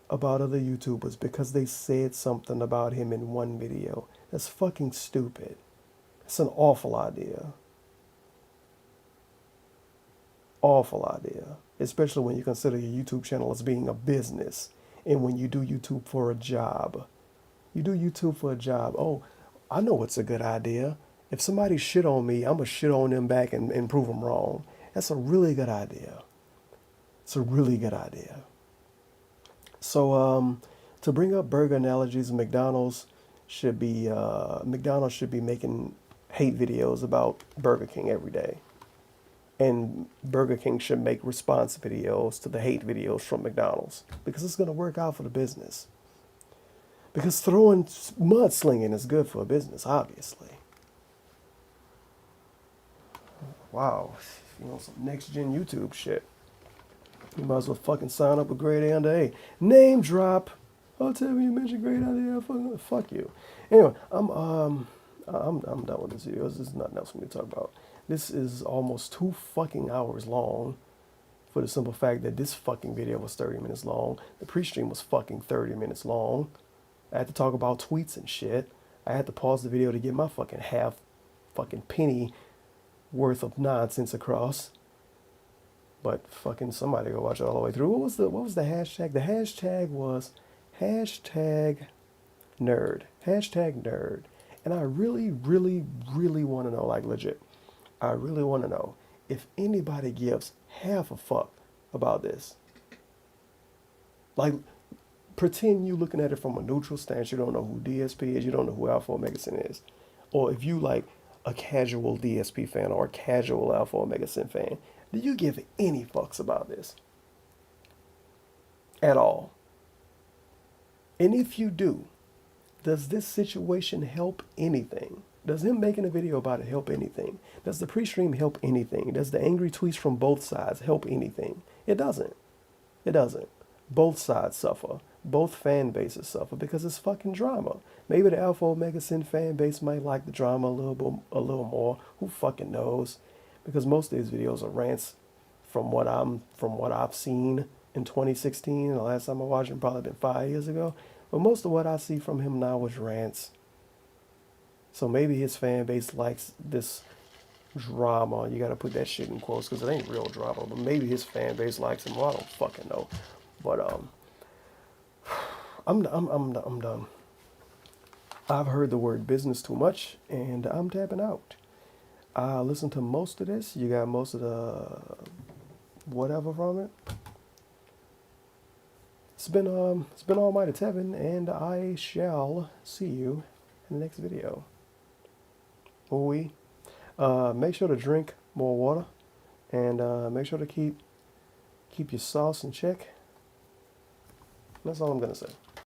about other YouTubers because they said something about him in one video, that's fucking stupid. It's an awful idea. Awful idea. Especially when you consider your YouTube channel as being a business. And when you do YouTube for a job. You do YouTube for a job. Oh, I know what's a good idea. If somebody shit on me, I'm going to shit on them back and prove them wrong. That's a really good idea. It's a really good idea. So, to bring up burger analogies, McDonald's should be making hate videos about Burger King every day. And Burger King should make response videos to the hate videos from McDonald's. Because it's going to work out for the business. Because throwing mudslinging is good for a business, obviously. Wow. You know, some next-gen YouTube shit. You might as well fucking sign up with Grade A under A. Name drop. Oh, tell me you mentioned Grade A under A. Fuck you. Anyway, I'm done with this video. There's nothing else for me to talk about. This is almost 2 fucking hours long. For the simple fact that this fucking video was 30 minutes long. The pre-stream was fucking 30 minutes long. I had to talk about tweets and shit. I had to pause the video to get my fucking half fucking penny worth of nonsense across. But fucking somebody go watch it all the way through. What was the hashtag? The hashtag was #nerd. #nerd. And I really, really, really want to know, like legit, I really want to know if anybody gives half a fuck about this. Like, pretend you looking at it from a neutral stance. You don't know who DSP is. You don't know who AlphaOmegaSin is. Or if you like a casual DSP fan or a casual AlphaOmegaSin fan, do you give any fucks about this? At all? And if you do, does this situation help anything? Does him making a video about it help anything? Does the pre-stream help anything? Does the angry tweets from both sides help anything? It doesn't. It doesn't. Both sides suffer. Both fan bases suffer because it's fucking drama. Maybe the AlphaOmegaSin fan base might like the drama a little more. Who fucking knows? Because most of these videos are rants from what I've seen in 2016. The last time I watched him probably been 5 years ago. But most of what I see from him now is rants. So maybe his fan base likes this drama. You gotta put that shit in quotes because it ain't real drama. But maybe his fan base likes him. Well, I don't fucking know. But I'm done. I've heard the word business too much, and I'm tapping out. I listened to most of this. You got most of the whatever from it. It's been Almighty Tevin, and I shall see you in the next video. Make sure to drink more water, and make sure to keep your sauce in check. That's all I'm gonna say.